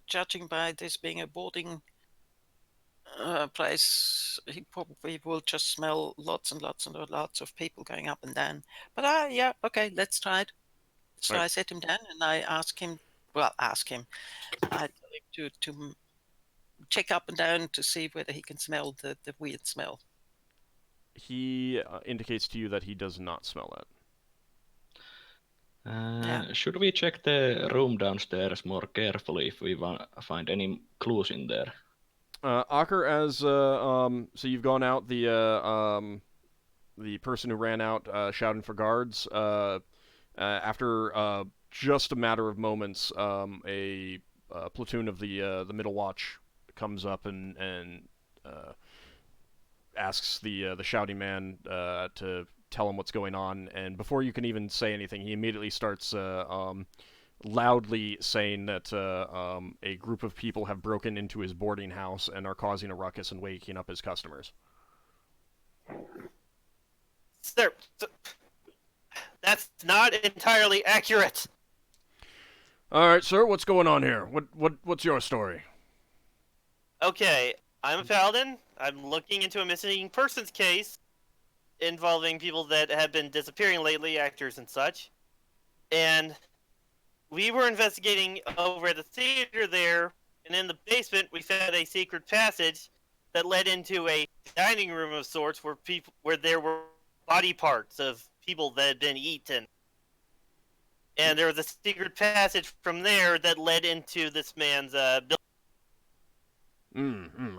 judging by this being a boarding place, he probably will just smell lots and lots and lots of people going up and down. But yeah, okay, let's try it. So I set him down and I ask him. I tell him to check up and down to see whether he can smell the weird smell. He indicates to you that he does not smell that. Should we check the room downstairs more carefully if we find any clues in there? Ockar, as so you've gone out. The person who ran out shouting for guards. After just a matter of moments, a platoon of the Middle Watch comes up and asks the shouting man to tell him what's going on. And before you can even say anything, he immediately starts loudly saying that a group of people have broken into his boarding house and are causing a ruckus and waking up his customers. Sir, that's not entirely accurate. All right, sir, what's going on here? What's your story? Okay, I'm a paladin. I'm looking into a missing persons case involving people that have been disappearing lately, actors and such. And we were investigating over at the theater there, and in the basement we found a secret passage that led into a dining room of sorts where there were body parts of people that had been eaten. And there was a secret passage from there that led into this man's building.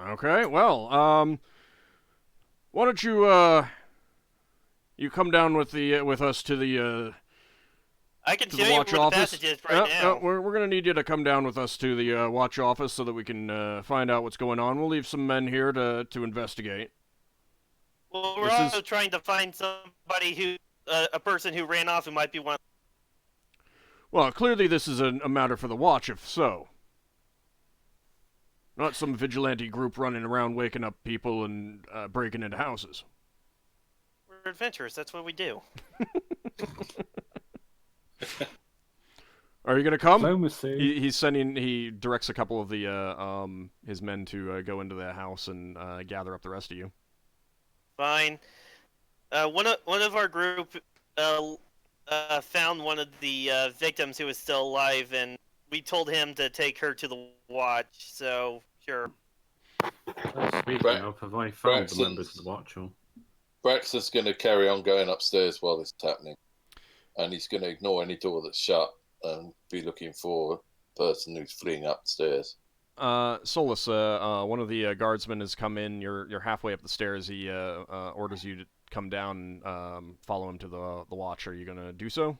Okay, well, why don't you come down with us to the I can to tell the you watch where office. the passage is right now. We're gonna need you to come down with us to the watch office so that we can find out what's going on. We'll leave some men here to investigate. Well, we're also trying to find somebody who, a person who ran off who might be one. Well, clearly this is a matter for the watch, if so. Not some vigilante group running around waking up people and breaking into houses. We're adventurers, that's what we do. Are you gonna come? Diplomacy. He directs a couple of the his men to go into the house and gather up the rest of you. Fine. One of our group found one of the victims who was still alive and we told him to take her to the watch, so sure. Speaking of, have I found the members of the watch? Or... Braxon's going to carry on going upstairs while this is happening, and he's going to ignore any door that's shut and be looking for the person who's fleeing upstairs. Solas, one of the guardsmen has come in. You're halfway up the stairs. He orders you to come down and follow him to the watch. Are you gonna do so?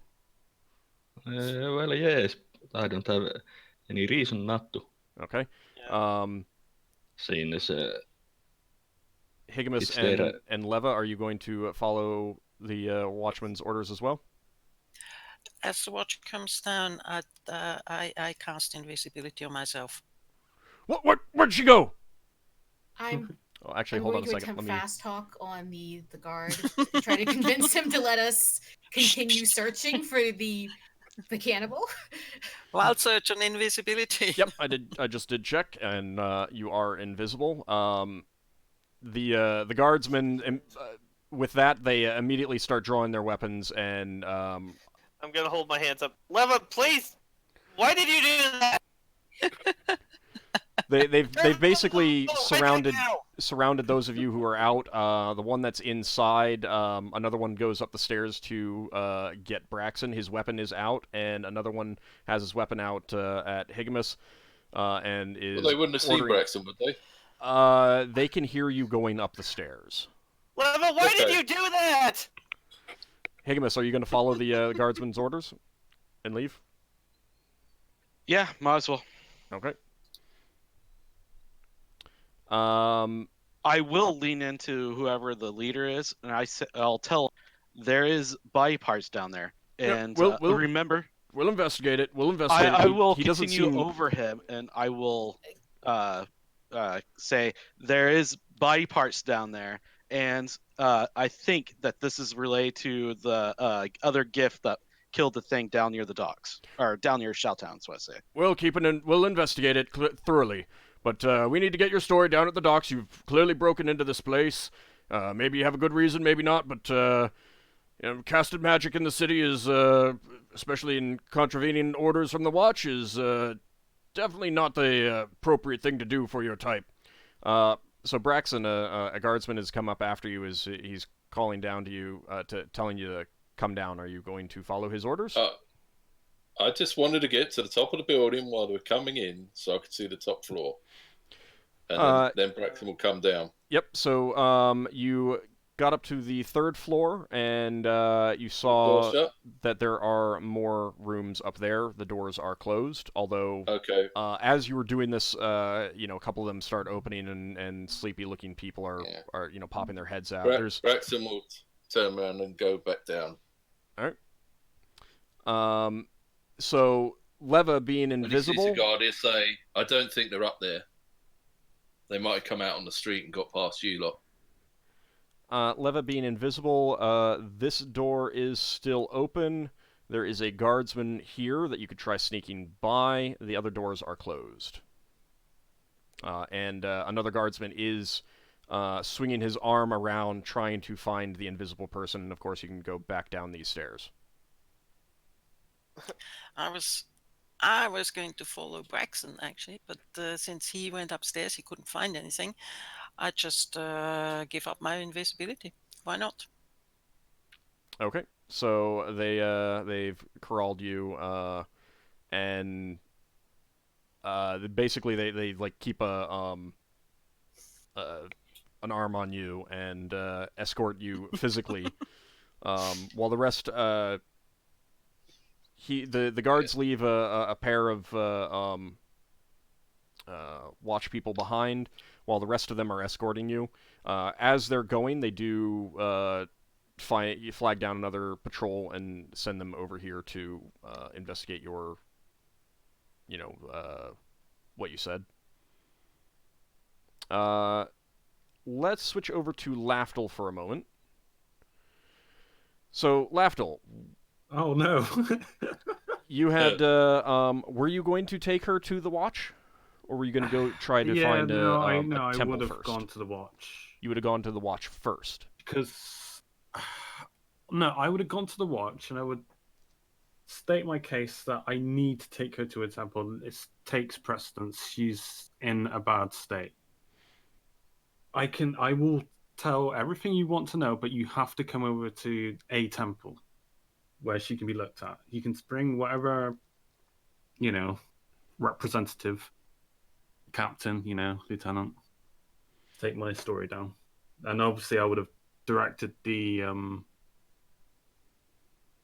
Well, yes. I don't have any reason not to. Okay. Yeah. Seeing as Higgimus and Leva, are you going to follow the watchman's orders as well? As the watch comes down, I cast invisibility on myself. Where'd she go? I'm actually, hold on a second. Let me fast talk on the guard, try to convince him to let us continue searching for the cannibal. Wild search on invisibility. Yep, I just did check, and you are invisible. The guardsmen, with that, they immediately start drawing their weapons, and I'm gonna hold my hands up. Leva, please. Why did you do that? They've basically surrounded those of you who are out. The one that's inside, another one goes up the stairs to get Braxon. His weapon is out, and another one has his weapon out at Higgimus, and is. Well, they wouldn't have seen Braxon, would they? They can hear you going up the stairs. Leva, why did you do that? Higgimus, are you going to follow the guardsman's orders and leave? Yeah, might as well. Okay. I will lean into whoever the leader is, and I'll tell there is body parts down there, and we'll remember. We'll investigate it. We'll investigate. I will he continue over him, and I will say there is body parts down there, and I think that this is related to the other Giff that killed the thing down near the docks, or down near Shelltown, so I say. We'll investigate it thoroughly. But we need to get your story down at the docks. You've clearly broken into this place. Maybe you have a good reason, maybe not. But casted magic in the city is, especially in contravening orders from the Watch, is definitely not the appropriate thing to do for your type. So Braxon, a guardsman, has come up after you. He's calling down to you, telling you to come down. Are you going to follow his orders? I just wanted to get to the top of the building while they were coming in so I could see the top floor. And then Braxton will come down. Yep, so you got up to the 3rd floor, and you saw that there are more rooms up there. The doors are closed, although as you were doing this, a couple of them start opening, and sleepy-looking people are popping their heads out. Braxton will turn around and go back down. All right. So, Leva being invisible... When he sees the guard, he'll say, I don't think they're up there. They might have come out on the street and got past you lot. Leva being invisible, this door is still open. There is a guardsman here that you could try sneaking by. The other doors are closed. And another guardsman is swinging his arm around trying to find the invisible person, and of course you can go back down these stairs. I was going to follow Braxon, actually, but since he went upstairs, he couldn't find anything. I just give up my invisibility. Why not? Okay, so they've corralled you, and basically they like keep an arm on you and escort you physically, while the rest the guards leave a pair of watch people behind, while the rest of them are escorting you. As they're going, they do flag down another patrol and send them over here to investigate your, what you said. Let's switch over to Lafdul for a moment. So, Lafdul. Oh, no. You had, were you going to take her to the watch? Or were you going to go try to find a temple I would have first? Gone to the watch. You would have gone to the watch first. Because... No, I would have gone to the watch, and I would state my case that I need to take her to a temple. It takes precedence. She's in a bad state. I will tell everything you want to know, but you have to come over to a temple where she can be looked at. You can bring whatever, representative, captain, lieutenant. Take my story down. And obviously I would have directed the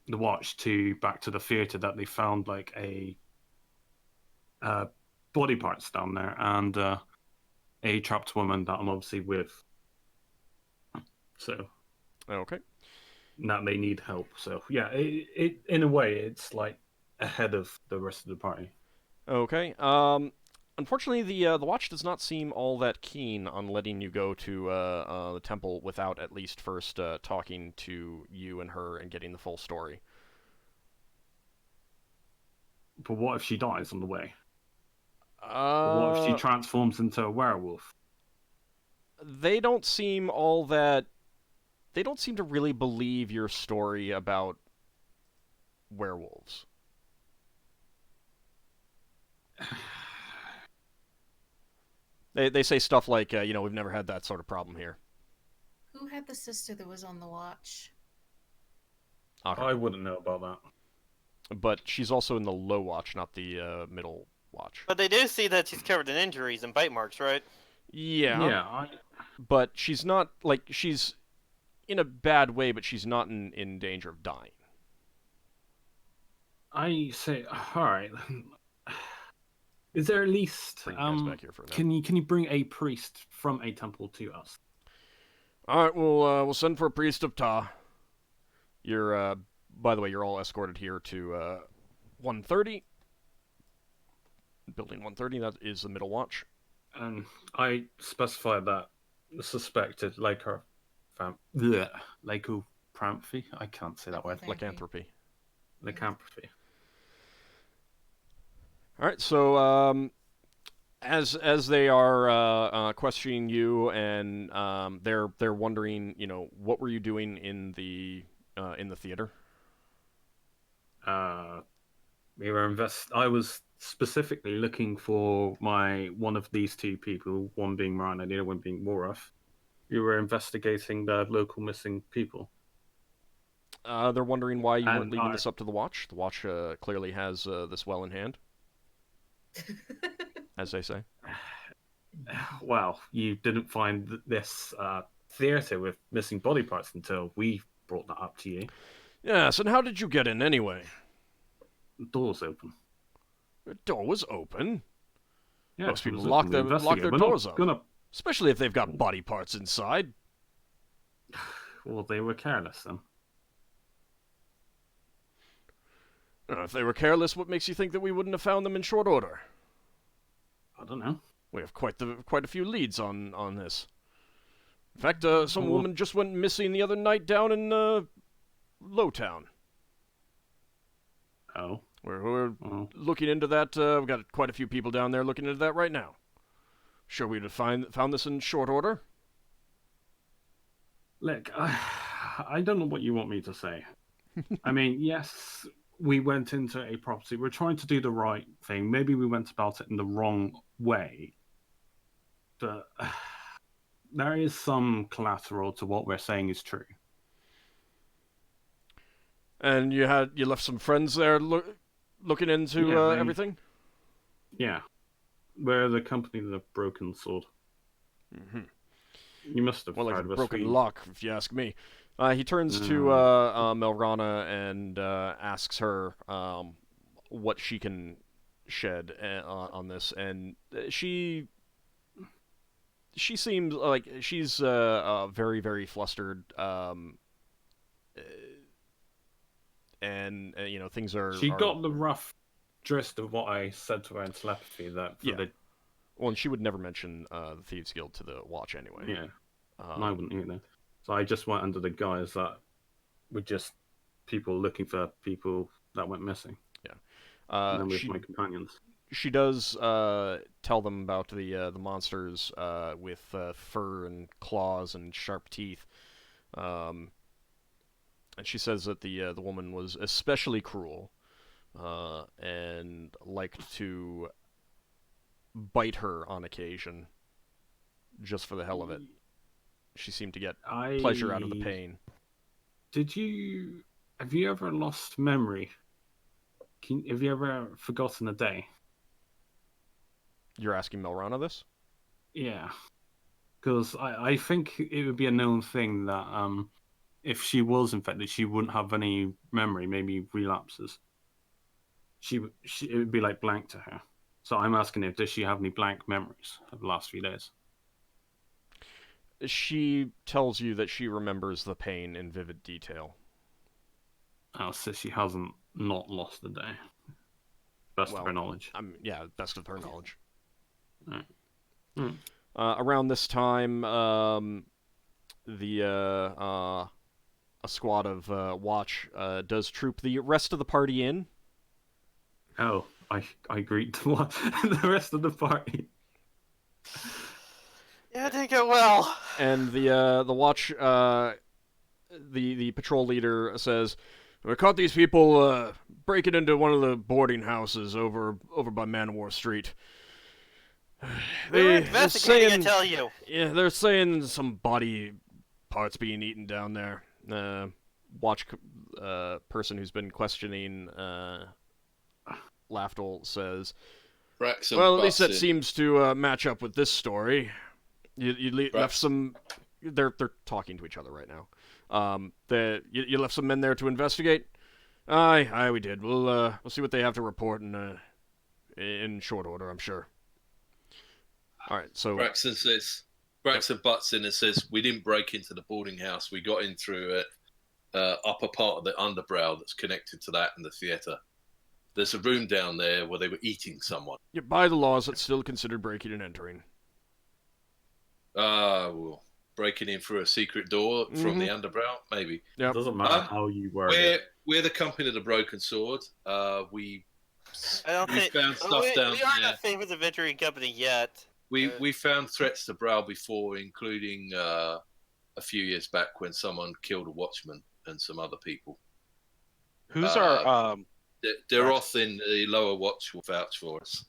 watch back to the theater that they found like a body parts down there and a trapped woman that I'm obviously with. So Okay. That they need help. So yeah, it in a way it's like ahead of the rest of the party. Okay. Unfortunately, the watch does not seem all that keen on letting you go to the temple without at least first talking to you and her and getting the full story. But what if she dies on the way? Uh, What if she transforms into a werewolf? They don't seem all that. They don't seem to really believe your story about werewolves. They say stuff like, we've never had that sort of problem here. Who had the sister that was on the watch? Ockar. I wouldn't know about that. But she's also in the low watch, not the middle watch. But they do see that she's covered in injuries and bite marks, right? Yeah. Yeah. But she's not, she's in a bad way, but she's not in danger of dying. I say, all right. Is there at least Bring you guys back here for a can you bring a priest from a temple to us? All right, we'll send for a priest of Ta. You're by the way, you're all escorted here to 130. Building 130, that is the middle watch. I specified that the suspected lycanthropy. I can't say that word. Lycanthropy. Lycanthropy. All right, so as they are questioning you, and they're wondering, what were you doing in the theater? I was specifically looking for one of these two people, one being Marana and the other one being Warath. We were investigating the local missing people. They're wondering why you weren't leaving this up to the watch. The watch clearly has this well in hand, as they say. Well, you didn't find this theater with missing body parts until we brought that up to you. Yes, and how did you get in anyway? The door's open. The door was open. Yeah, most people lock their doors up, especially if they've got body parts inside. Well, they were careless then. If they were careless, what makes you think that we wouldn't have found them in short order? I don't know. We have quite a few leads on this. In fact, some woman just went missing the other night down in Lowtown. Oh. We're looking into that. We've got quite a few people down there looking into that right now. Sure we'd have found this in short order? Look, I don't know what you want me to say. I mean, yes, we went into a property. We're trying to do the right thing. Maybe we went about it in the wrong way. But there is some collateral to what we're saying is true. And you left some friends there looking into everything? Yeah. We're the company of the Broken Sword. Mm-hmm. You must have like heard a of us. broken lock, if you ask me. He turns to Melrana and asks her what she can shed on this, and she seems like she's very, very flustered, and things are. She got the rough gist of what I said to her in telepathy. Well, and she would never mention the Thieves Guild to the Watch anyway. Yeah, and I wouldn't either. So I just went under the guise that we're just people looking for people that went missing. Yeah. And then with my companions. She does tell them about the monsters with fur and claws and sharp teeth. And she says that the woman was especially cruel. and liked to bite her on occasion, just for the hell of it. She seemed to get pleasure out of the pain. Have you ever lost memory? Have you ever forgotten a day? You're asking Melrana this? Yeah. Because I think it would be a known thing that if she was infected, she wouldn't have any memory, maybe relapses. It would be like blank to her. So I'm asking her, does she have any blank memories of the last few days? She tells you that she remembers the pain in vivid detail. Oh, so she hasn't not lost a day. Best of her knowledge. Yeah, best of her knowledge. Right. Around this time, a squad of watch does troop the rest of the party in. Oh, I greet the rest of the party. Yeah, it didn't go well. And the watch, the patrol leader says, "We caught these people breaking into one of the boarding houses over by Manowar Street. We're investigating, I tell you." Yeah, they're saying some body parts being eaten down there. Watch person who's been questioning Lafdul says, Braxon well, at least that butts in. seems to match up with this story. You left some... They're talking to each other right now. You left some men there to investigate? Aye, we did. We'll see what they have to report in short order, I'm sure. All right, so Braxon butts in and says, "We didn't break into the boarding house. We got in through upper part of the underbrow that's connected to that and the theatre. There's a room down there where they were eating someone." Yeah, by the laws, it's still considered breaking and entering. Well, breaking in through a secret door from the underbrow, maybe. Yep. It doesn't matter how you word it. We're the company of the Broken Sword. We I don't think found stuff down we aren't there. a famous adventuring company yet. We found threats to Bral before, including a few years back when someone killed a watchman and some other people. Who's our Deroth in the lower watch will vouch for us.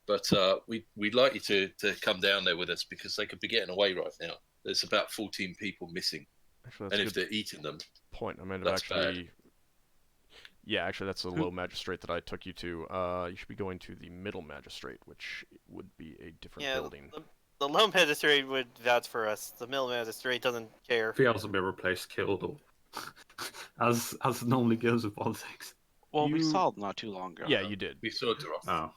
But we'd like you to come down there with us because they could be getting away right now. There's about 14 people missing. Actually, and if they're eating them, point. I might have that's actually... bad. Yeah, actually, that's the low magistrate that I took you to. You should be going to the middle magistrate, which would be a different building. The low magistrate would vouch for us. The middle magistrate doesn't care. If he hasn't been replaced, killed, or as it normally goes with politics. Well, we saw it not too long ago. Yeah, you did. We saw Deroth. Oh.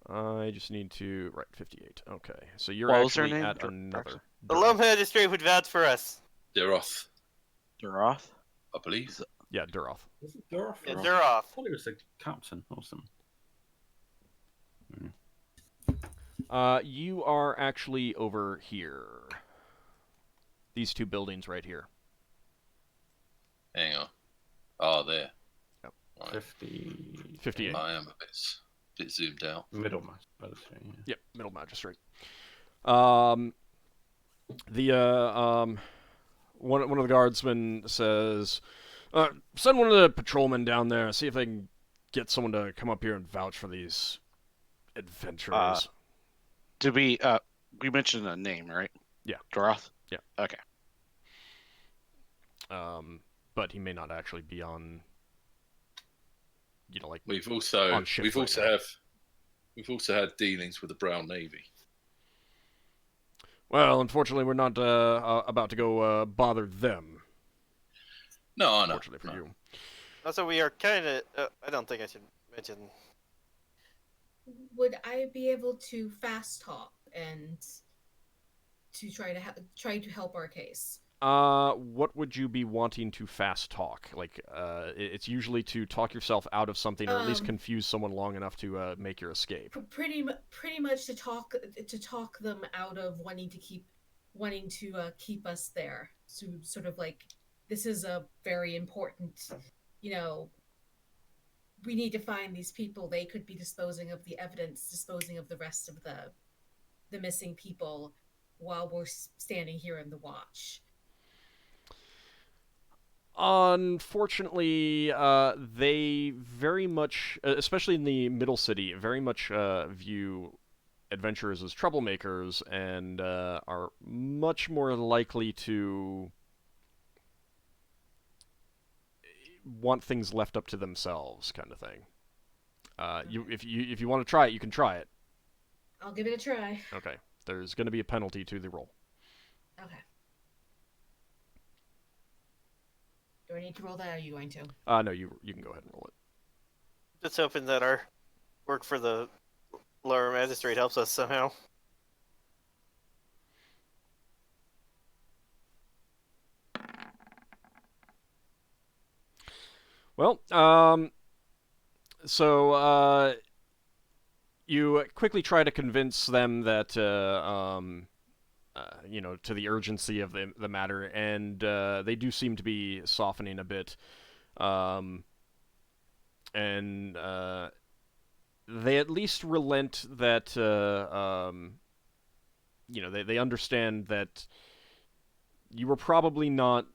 I just need to... Right, 58. Okay, so you're What was her actually name? at another... The low magistrate would vouch for us. Deroth, Duroth? I believe. Yeah, Duroth. Was it Duroth? Yeah, I Duroth. thought he was the captain or something. You are actually over here. These two buildings right here. Hang on. Oh, there. Yep. Right. 58. I am a bit zoomed out. Middle magistrate. Yeah. Yep, middle magistrate. One of the guardsmen says, send one of the patrolmen down there, see if they can get someone to come up here and vouch for these adventurers. Did we mentioned a name, right? Yeah. Duroth? Yeah. Okay. But he may not actually be on, like We've also on shift right now. we've also had dealings with the Brown Navy. Well, unfortunately, we're not about to go bother them. No, I know. Unfortunately for you. Also, we are kind of... I don't think I should mention... Would I be able to fast talk and to try to help our case? What would you be wanting to fast talk? Like, it's usually to talk yourself out of something, or at least confuse someone long enough to make your escape. Pretty much to talk them out of wanting to keep us there. So sort of like, this is a very important, we need to find these people. They could be disposing of the evidence, disposing of the rest of the missing people while we're standing here in the watch. Unfortunately, they very much, especially in the middle city, very much view adventurers as troublemakers and are much more likely to want things left up to themselves, kind of thing. If you want to try it, you can try it. I'll give it a try. Okay. There's going to be a penalty to the roll. Okay. Do I need to roll that, or are you going to? No, you can go ahead and roll it. Just hoping that our work for the lower magistrate helps us somehow. Well, so you quickly try to convince them that, to the urgency of the matter, and they do seem to be softening a bit. And they at least relent that, they understand that you were probably not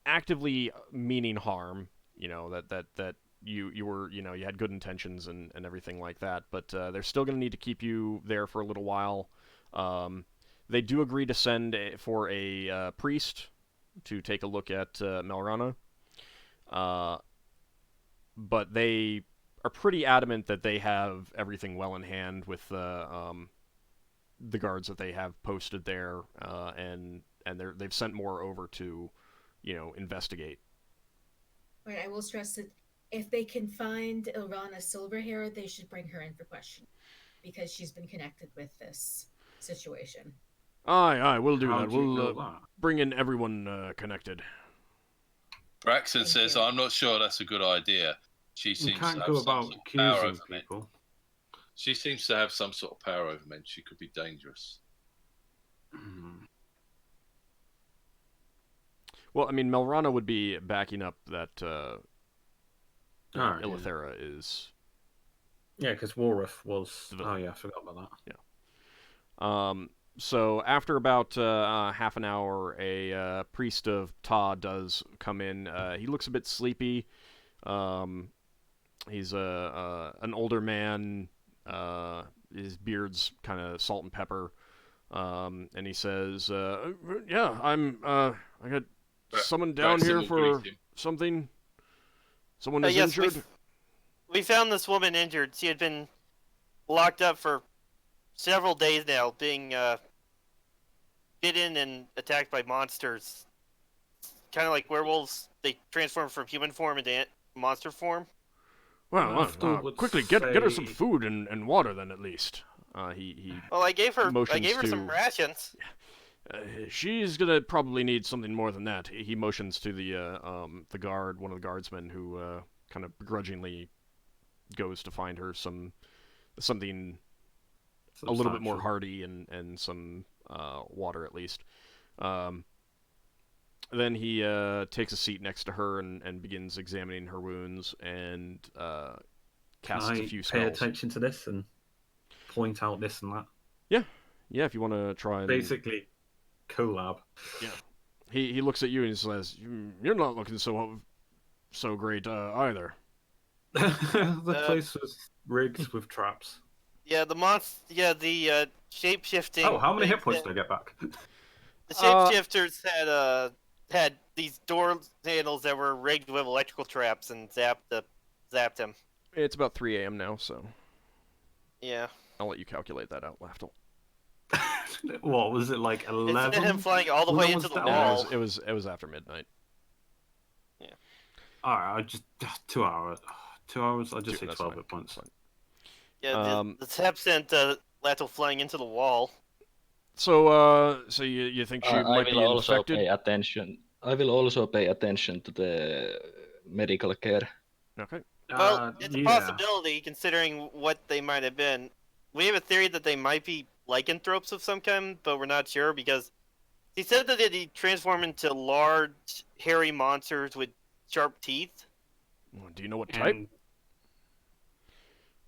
actively meaning harm, that you were, you had good intentions and everything like that, but they're still going to need to keep you there for a little while. They do agree to send for a priest to take a look at Melrana, but they are pretty adamant that they have everything well in hand with the guards that they have posted there, and they've sent more over to, investigate. Right, I will stress that if they can find Ilrana Silverhair, they should bring her in for question, because she's been connected with this situation. Aye, we'll do How that. do you We'll know that? bring in everyone connected. Braxon Thank says, you. I'm not sure that's a good idea. She You seems to can't have go some about sort of power accusing over men. people. She seems to have some sort of power over men. She could be dangerous. Well, I mean, Melrana would be backing up that Alright, Ilithera is. Yeah, because Wareth was. The villain. Oh yeah, I forgot about that. So after about half an hour, a priest of Ta does come in. He looks a bit sleepy. He's an older man. His beard's kind of salt and pepper. And he says, "Yeah, I got someone down Braxton here will for greet him. something. Someone is Yes, injured." we found this woman injured. She had been locked up for several days now, being bitten and attacked by monsters. Kind of like werewolves. They transform from human form into monster form. Well, Lafdul would quickly get her some say- food and water then, at least. He Well, I gave her motions some to- rations. she's gonna probably need something more than that. He motions to the guard, one of the guardsmen, who kind of begrudgingly goes to find her something a little bit more hearty and some water at least. Then he takes a seat next to her and begins examining her wounds and casts a few spells. Pay attention to this and point out this and that. Yeah, if you want to try and Basically, collab. Yeah. He looks at you and he says, "You're not looking so great either." The place was rigged with traps. Yeah, the shape shifting. Oh, how many hit points did I get back? The shapeshifters had these door handles that were rigged with electrical traps and zapped him. It's about 3 a.m. now, so Yeah. I'll let you calculate that out, Lafdul. What was it, like 11? Instead of him flying all the Well, way no into one's the down. wall. It was after midnight. Alright, I just 2 hours. 2 hours. I just say That's 12 fine, hit points. that's fine. Yeah, the zap sent Lato flying into the wall. So you think she I might be will also infected? pay attention. I will also pay attention to the medical care. Okay. Well, it's a yeah. possibility considering what they might have been. We have a theory that they might be lycanthropes of some kind, but we're not sure because he said that they transform into large, hairy monsters with sharp teeth. Well, do you know what type?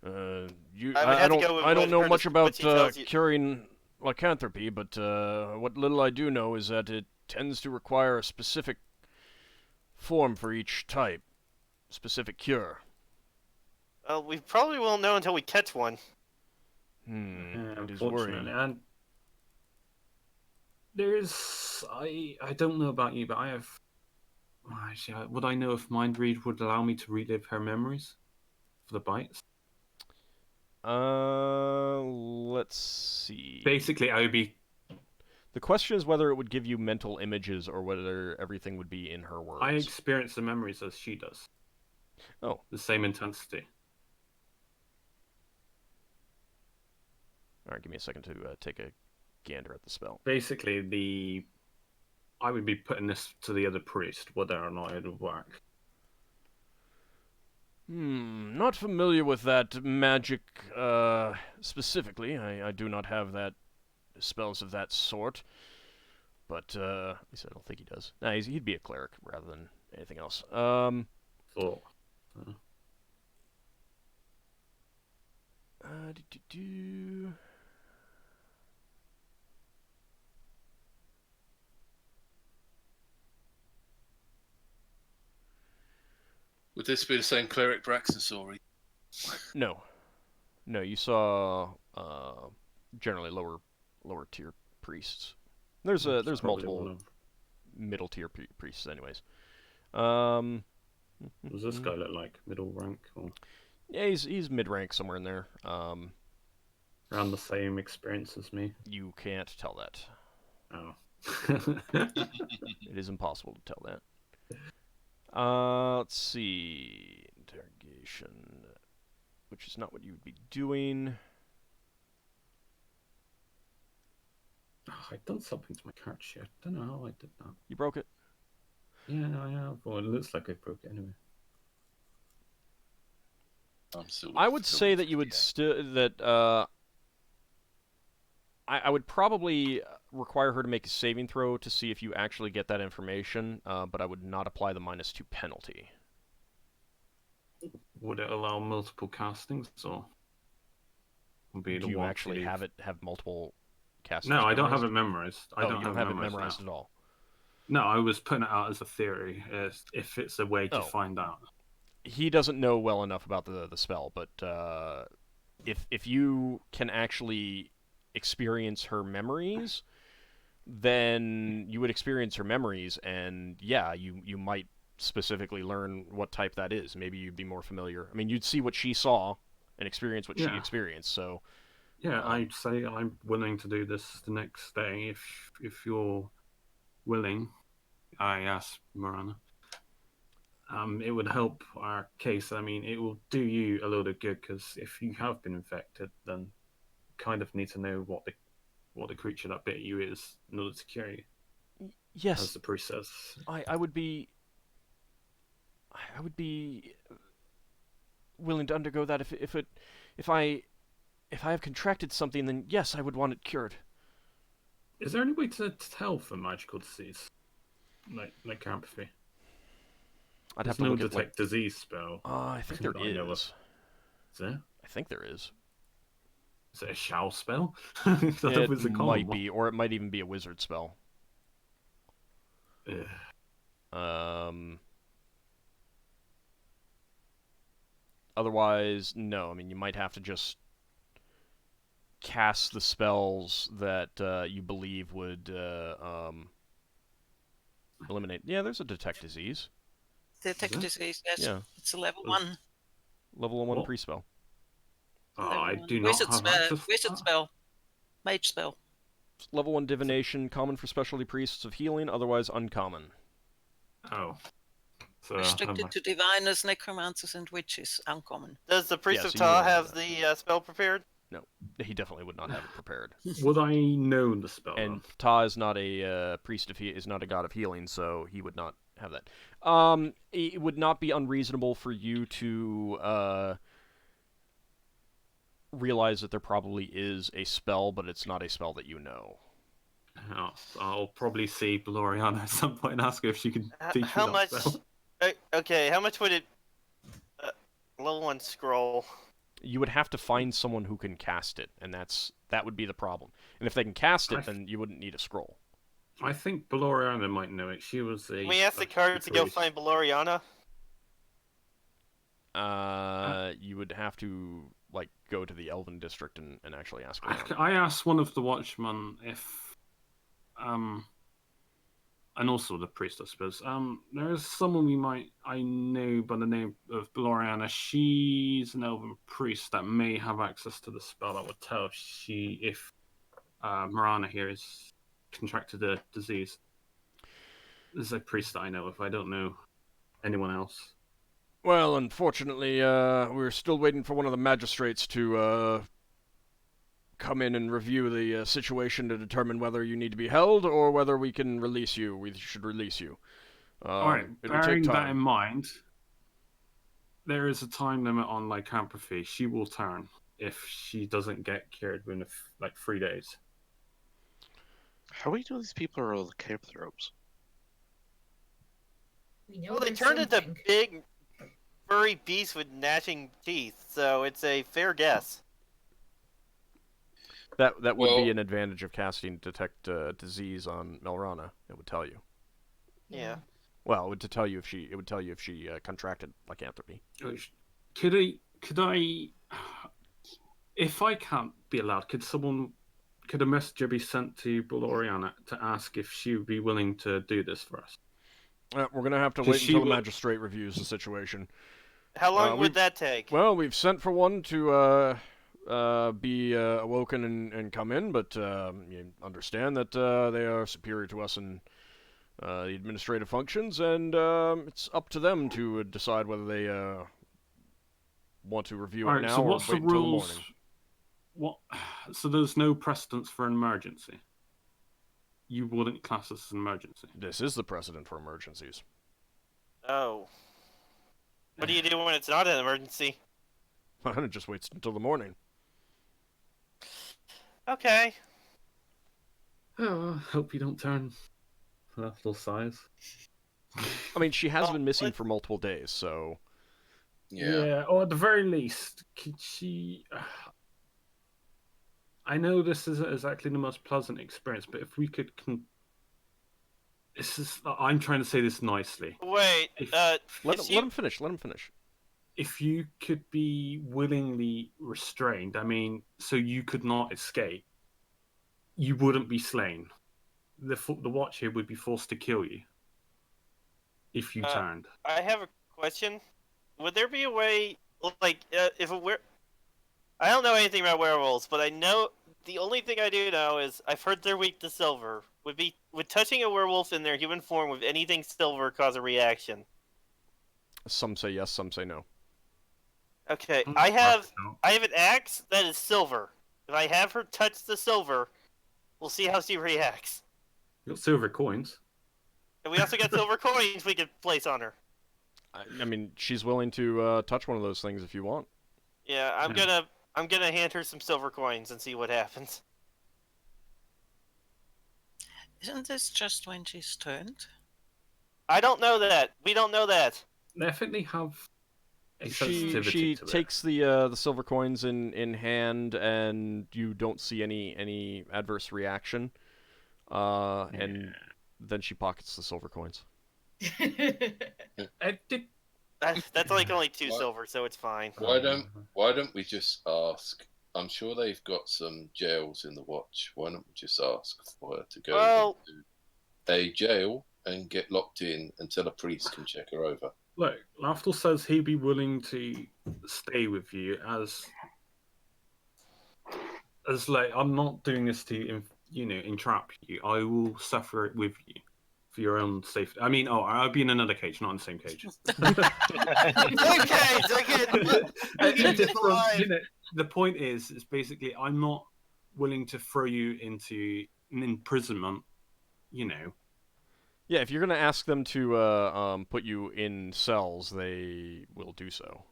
And I don't know much about what she tells you. curing lycanthropy, but what little I do know is that it tends to require a specific form for each type. Specific cure. We probably won't know until we catch one. It is Unfortunately, worrying. and there's I don't know about you, but I have. Actually, would I know if mind read would allow me to relive her memories for the bites? Let's see. Basically, I would be. The question is whether it would give you mental images or whether everything would be in her words. I experience the memories as she does. Oh. The same intensity. Alright, give me a second to take a gander at the spell. Basically, I would be putting this to the other priest, whether or not it would work. Not familiar with that magic, specifically. I do not have that spells of that sort. But, at least I don't think he does. Nah, he'd be a cleric rather than anything else. So, Would this be the same cleric Braxon saw? No. No, you saw, generally lower tier priests. There's multiple middle tier priests anyways. Does this guy look like middle rank? Or... Yeah, he's mid rank somewhere in there. Around the same experience as me. You can't tell that. Oh. It is impossible to tell that. Let's see. Interrogation. Which is not what you would be doing. Oh, I've done something to my card sheet. I don't know how I did that. You broke it? Yeah, I have. Well, it looks like I broke it anyway. I would say that you would I would probably require her to make a saving throw to see if you actually get that information, but I would not apply the -2 penalty. Would it allow multiple castings, or would be Do you actually have multiple castings? No, I don't have it memorized. I don't have it memorized at all. No, I was putting it out as a theory, if it's a way to find out. He doesn't know well enough about the spell, but if you can actually experience her memories, then you would experience her memories, and yeah, you might specifically learn what type that is. Maybe you'd be more familiar. I mean, you'd see what she saw and experience what she experienced. So yeah, I'd say I'm willing to do this the next day if you're willing. I asked Marana. It would help our case. I mean, it will do you a lot of good, because if you have been infected, then you kind of need to know what the creature that bit you is in order to cure you. Yes, as the priest says. I would be willing to undergo that if I have contracted something, then yes, I would want it cured. Is there any way to tell for magical disease, like campathy? I'd have There's to no look detect disease spell. I think there is. Is there? I think there is. Is it a shall spell? It might be, or it might even be a wizard spell. Otherwise, no. I mean, you might have to just cast the spells that you believe would eliminate. Yeah, there's a detect disease. Detect disease, yes. Yeah. It's a level 1. Level 1 pre-spell. Oh, I do not have access. Wizard spell. Mage spell. Level 1 divination, common for specialty priests of healing, otherwise uncommon. Oh. So, restricted to diviners, necromancers, and witches. Uncommon. Does the priest of Ta have the spell prepared? No, he definitely would not have it prepared. Would I know the spell? And Ta is not a priest of is not a god of healing, so he would not have that. It would not be unreasonable for you to realize that there probably is a spell, but it's not a spell that you know. Oh, I'll probably see Gloriana at some point and ask her if she can teach how me much? that spell. Okay, how much would it? Level 1 scroll. You would have to find someone who can cast it, and that would be the problem. And if they can cast it, then you wouldn't need a scroll. I think Valoriana might know it. She was a. Can we ask the card to go priest. find Valoriana? You would have to go to the Elven district and actually ask around. I asked one of the watchmen if, and also the priest, I suppose. There is someone I know by the name of Valoriana. She's an Elven priest that may have access to the spell that would tell if Marana here is contracted a disease. This is a priest that I know of. I don't know anyone else. Well, unfortunately, we're still waiting for one of the magistrates to come in and review the situation to determine whether you need to be held or whether we can release you. We should release you. All right, it'll take bearing time. that in mind, there is a time limit on lycanthropy. She will turn if she doesn't get cured within 3 days. How do we know these people are lycanthropes? We know Well, they there's turned into something. big, furry beasts with gnashing teeth, so it's a fair guess. That would Well- be an advantage of casting detect disease on Melrana. It would tell you. Yeah. Well, it would tell you if she contracted lycanthropy. Could I, if I can't be allowed, could a messenger be sent to Valoriana to ask if she would be willing to do this for us? We're gonna have to Does wait she until the will- magistrate reviews the situation. How long we- would that take? Well, we've sent for one to be awoken and come in, but you understand that they are superior to us in the administrative functions, and it's up to them to decide whether they want to review it All right. now So or what's wait the until the rules? morning. What? So there's no precedence for an emergency. You wouldn't class this as an emergency. This is the precedent for emergencies. Oh. What do you do when it's not an emergency? It just waits until the morning. Okay. Oh, I hope you don't turn Lafdul size. I mean, she has Well, been missing let's- for multiple days, so Yeah. Or at the very least, could she? I know this isn't exactly the most pleasant experience, but if we could, this is. I'm trying to say this nicely. Wait, If- let if him finish. Let him finish. If you could be willingly restrained, I mean, so you could not escape, you wouldn't be slain. The watch here would be forced to kill you if you turned. I have a question. Would there be a way, if I don't know anything about werewolves, but I know the only thing I do know is I've heard they're weak to silver. Would touching a werewolf in their human form with anything silver cause a reaction? Some say yes, some say no. Okay, I have an axe that is silver. If I have her touch the silver, we'll see how she reacts. You got silver coins. And we also got silver coins we could place on her. I mean, she's willing to touch one of those things if you want. Yeah, I'm gonna hand her some silver coins and see what happens. Isn't this just when she's turned? I don't know that. We don't know that. Definitely have a She sensitivity to takes the silver coins in hand, and you don't see any adverse reaction. And then she pockets the silver coins. That's like only 2 What? silver, so it's fine. Why don't we just ask? I'm sure they've got some jails in the watch. Why don't we just ask for her to go Well- into a jail and get locked in until a priest can check her over? Look, Lafdul says he'd be willing to stay with you as like I'm not doing this to entrap you. I will suffer it with you for your own safety. I mean, I'll be in another cage, not in the same cage. The point is basically I'm not willing to throw you into an imprisonment. Yeah, if you're gonna ask them to put you in cells, they will do so.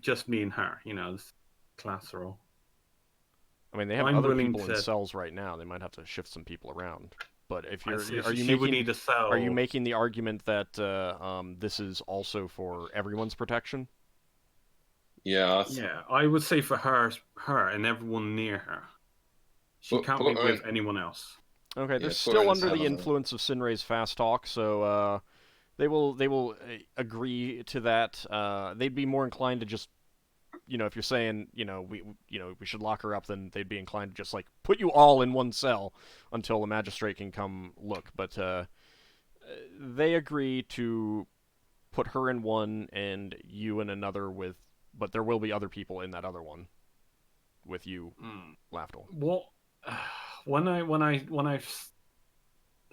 Just me and her. It's class role. I mean, they have I'm other willing people in to- cells right now. They might have to shift some people around. But if you're, She are you would making need a cell. are you making the argument that this is also for everyone's protection? Yeah. Yeah, I would say for her and everyone near her, She can't be with anyone else. Okay, they're Yeah, still foreigners under the have a- influence of Sinrae's fast talk, so they will agree to that. They'd be more inclined to just, if you're saying, we should lock her up, then they'd be inclined to just like put you all in one cell until the magistrate can come look. But they agree to put her in one and you in another but there will be other people in that other one with you, Lafdul. What? When I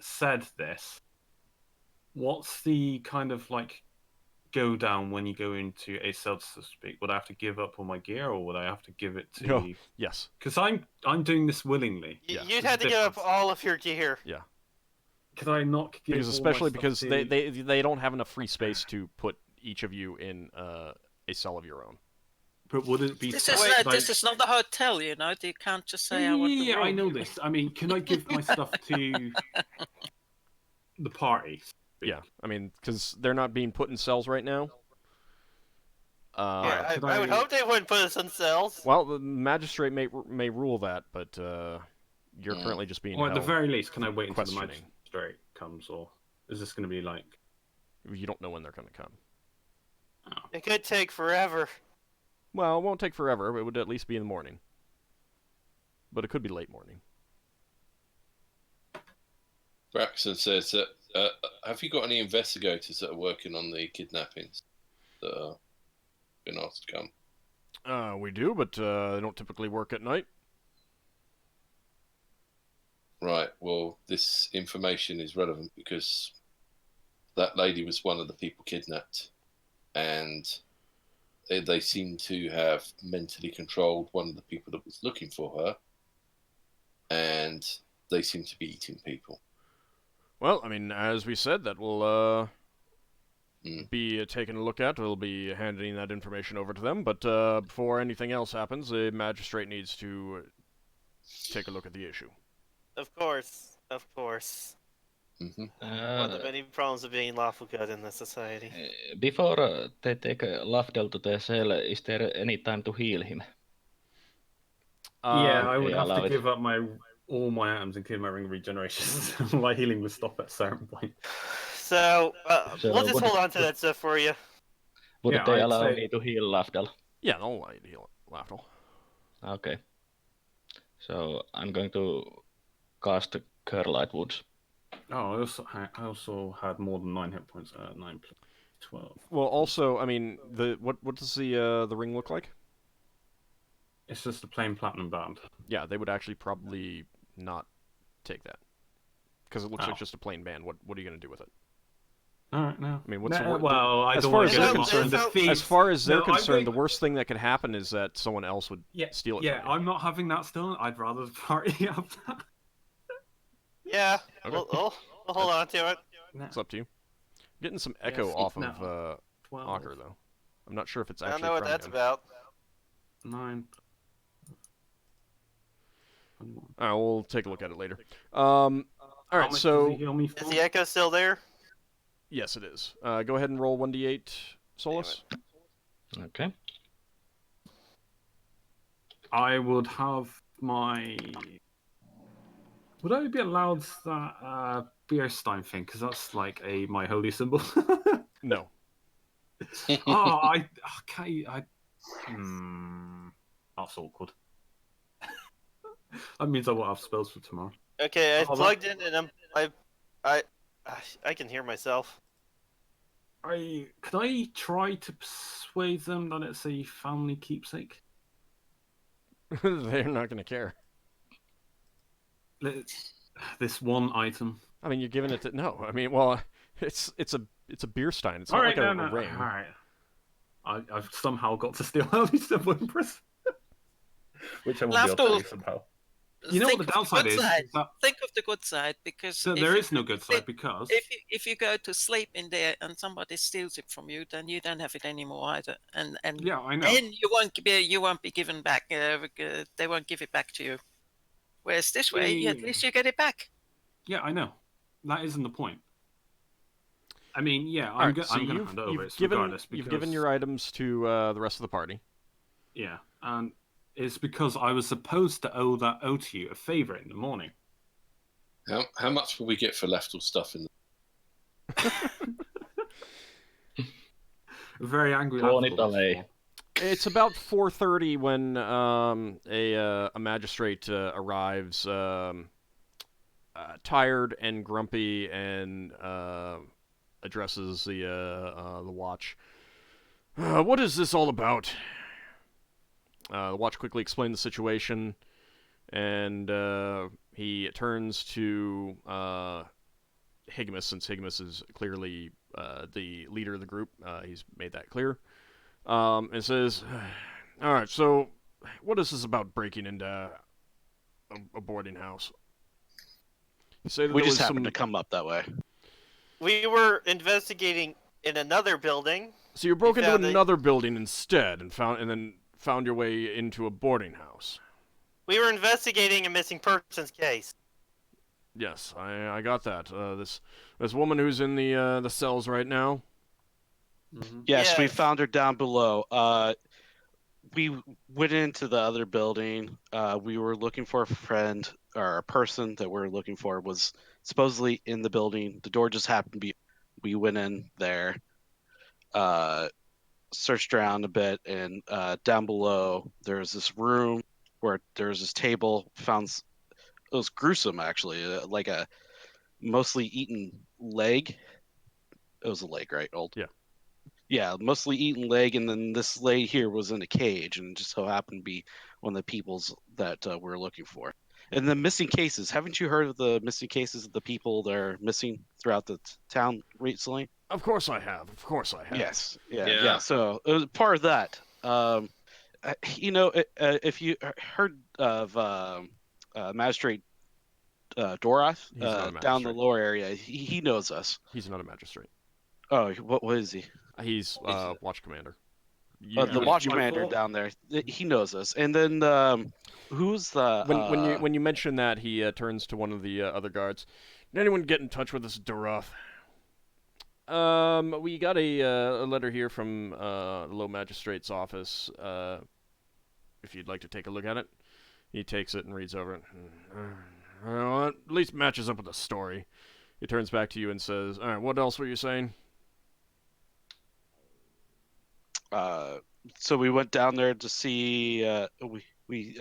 said this, what's the kind of like go down when you go into a cell, so to speak? Would I have to give up all my gear, or would I have to give it to? No. Yes. Because I'm doing this willingly. You'd have to give up all of your gear. Yeah. Could I not give? Because all especially my because stuff to... they don't have enough free space to put each of you in a cell of your own. But would it be? This is not the hotel, you can't just say I want the Yeah, room. I know this. I mean, can I give my stuff to the party? Yeah, I mean, because they're not being put in cells right now. I would hope they wouldn't put us in cells. Well, the magistrate may rule that, but you're currently just being Or at the held very least, can I wait until the questioning. magistrate comes, or is this going to be like? You don't know when they're going to come. Oh. It could take forever. Well, it won't take forever. It would at least be in the morning. But it could be late morning. Braxon says that, have you got any investigators that are working on the kidnappings that are been asked to come? We do, but they don't typically work at night. Right, well, this information is relevant because that lady was one of the people kidnapped, and they seem to have mentally controlled one of the people that was looking for her, and they seem to be eating people. Well, I mean, as we said, that will be taken a look at. We'll be handing that information over to them, but before anything else happens, the magistrate needs to take a look at the issue. Of course. Mm-hmm. One of the many problems of being lawful good in this society. Before they take Lafdul to the cell, is there any time to heal him? Yeah, I would they have allow to it. give up all my items, including my ring of regeneration. My healing would stop at a certain point. So, So we'll just what- hold on to that stuff for you. Would Yeah, they I'd allow say- me to heal Lafdul? Yeah, they'll allow you to heal Lafdul. Okay. So I'm going to cast Cure Light Woods. Oh, I also had more than 9 hit points. 9 plus 12. Well, also, I mean, what does the ring look like? It's just a plain platinum band. Yeah, they would actually probably not take that because it looks like Oh. just a plain band. What are you going to do with it? All right, now. I mean, what's the well, I as don't far want as to they're get concerned, the thief. as far as they're No, I'm concerned, the going- worst thing that could happen is that someone else would steal it. Yeah, from you. I'm not having that stolen. I'd rather the party have that. Yeah, Okay. we'll hold on to it. No, It's up to you. I'm getting some echo Yes, off no. of 12. Ockar though. I'm not sure if it's I actually. don't know what from that's him. about. 9. All right, we'll take a look at it later. All How right, much so does he heal me for? Is the echo still there? yes, it is. Go ahead and roll 1d8, Solas. Okay. I would have my. Would I be allowed that Beerstein thing? Because that's like my holy symbol. No. Okay. That's awkward. That means I won't have spells for tomorrow. Okay, I've Oh, plugged in and I can hear myself. Can I try to persuade them that it's a family keepsake? They're not going to care. This one item. I mean, you're giving it to no. I mean, well, it's a beer stein. It's not All right, like a no. ring. All right. I've somehow got to steal holy symbol in prison. Which I will be able to Lafdul, do somehow. You know what the downside is? That Think of the good side, because there is no good side because if you go to sleep in there and somebody steals it from you, then you don't have it anymore either, and yeah, I know. then you won't be given back. They won't give it back to you. Whereas this way, at least you get it back. Yeah, I know. That isn't the point. I mean, yeah, All I'm right, going so to you've hand over it given regardless. you've Because, given your items to the rest of the party. Yeah, and It's because I was supposed to owe you a favor in the morning. How much will we get for Lafdul stuff in the... Very angry. Drawn it away. It's about 4:30 when a magistrate arrives, tired and grumpy, and addresses the watch. What is this all about? The watch quickly explained the situation, and he turns to Higgimus, since Higgimus is clearly the leader of the group. He's made that clear. And says, all right, so what is this about breaking into a boarding house? You say that We there just was happened to come up that way. We were investigating in another building. So you broke into found another building instead, and then found your way into a boarding house. We were investigating a missing persons case. Yes, I got that. This woman who's in the cells right now. Mm-hmm. Yes, we Yes. found her down below. We went into the other building. We were looking for a friend, or a person that we're looking for was supposedly in the building. The door just happened to be. We went in there, searched around a bit, and down below there's this room where there's this table. It was gruesome, actually, like a mostly eaten leg. It was a leg, right? Yeah. Yeah, mostly eaten leg, and then this leg here was in a cage, and just so happened to be one of the peoples that we're looking for. And the missing cases. Haven't you heard of the missing cases of the people that are missing throughout the town recently? Of course I have. Yes. Yeah. Yeah. So it was part of that. If you heard of Magistrate Dorath He's not a down the magistrate. lower area, he knows us. He's not a magistrate. Oh, what is he? He's watch commander. The watch commander down there, he knows us. And then who's the when you mention that, he turns to one of the other guards. Did anyone get in touch with this Dorath? We got a letter here from the low magistrate's office. If you'd like to take a look at it. He takes it and reads over it. Well, at least matches up with the story. He turns back to you and says, all right, what else were you saying? So we went down there to see. We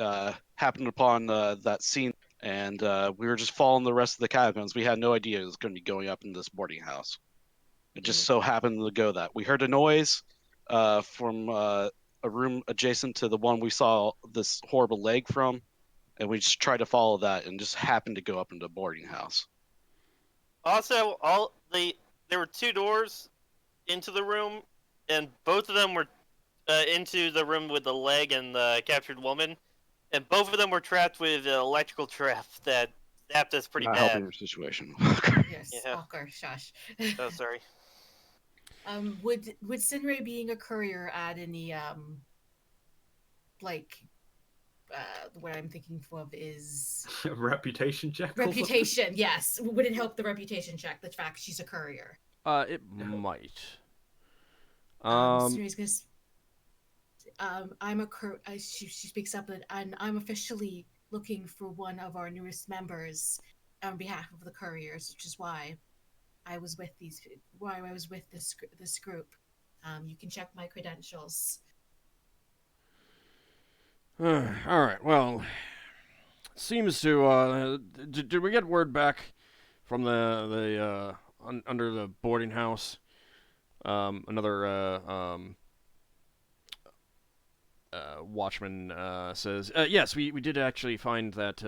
happened upon that scene, and we were just following the rest of the catacombs. We had no idea it was going to be going up in this boarding house. It just so happened to go that we heard a noise from a room adjacent to the one we saw this horrible leg from, and we just tried to follow that, and just happened to go up into the boarding house. Also, there were two doors into the room, and both of them were into the room with the leg and the captured woman, and both of them were trapped with an electrical trap that zapped us pretty Not bad. helping your situation. Yes, Yeah. Ockar, shush. Oh, sorry. Would Sinrae being a courier add any what I'm thinking of is Reputation check. or something? reputation? Yes, would it help the reputation check? The fact she's a courier. It might. Sinrae's I'm a she speaks up, and I'm officially looking for one of our newest members on behalf of the couriers, which is why I was with this group. You can check my credentials. All right. Well, seems to. Did we get word back from the under the boarding house? Another watchman says, yes, we did actually find that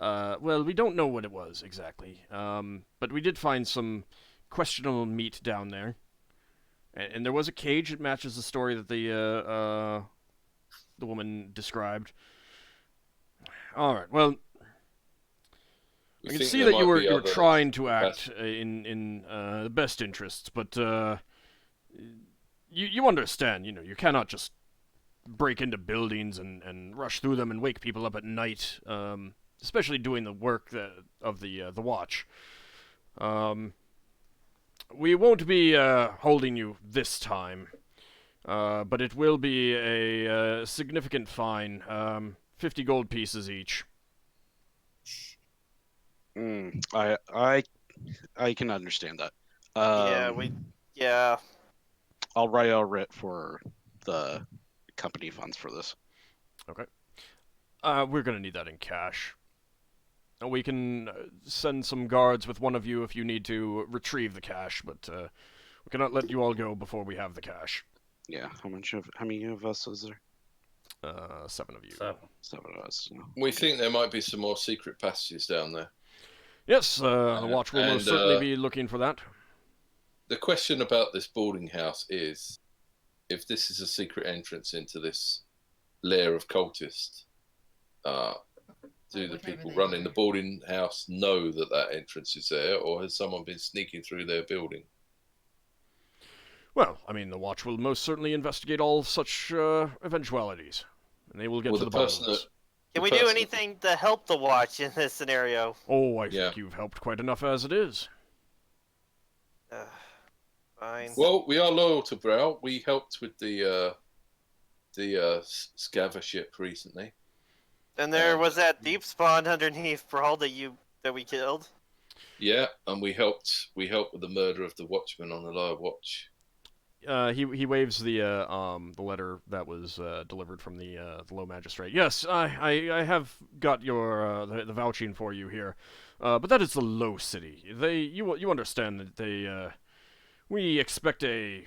well, we don't know what it was exactly, but we did find some questionable meat down there. And there was a cage that matches the story that the woman described. All right. Well, I can see that you were trying to act in the best interests, but you understand. You cannot just break into buildings and rush through them and wake people up at night, especially doing the work of the watch. We won't be holding you this time. But it will be a significant fine. 50 gold pieces each. I can understand that. Yeah. I'll write a writ for the company funds for this. Okay. We're gonna need that in cash. We can send some guards with one of you if you need to retrieve the cash, but we cannot let you all go before we have the cash. Yeah. How many of us is there? 7 of you. Seven of us. Yeah. We think there might be some more secret passages down there. Yes, the watch will most certainly be looking for that. The question about this boarding house is, if this is a secret entrance into this lair of cultists, do the people running the boarding house know that that entrance is there, or has someone been sneaking through their building? Well, I mean, the watch will most certainly investigate all such eventualities, and they will get to the bottom of this. Can we do anything to help the watch in this scenario? Oh, I think you've helped quite enough as it is. Fine. Well, we are loyal to Bral. We helped with the Scava ship recently. And there was that deep spawn underneath Bral that we killed. Yeah, and we helped with the murder of the watchman on the lower watch. He waves the letter that was delivered from the low magistrate. Yes, I have got your the vouching for you here, but that is the low city. You understand that we expect a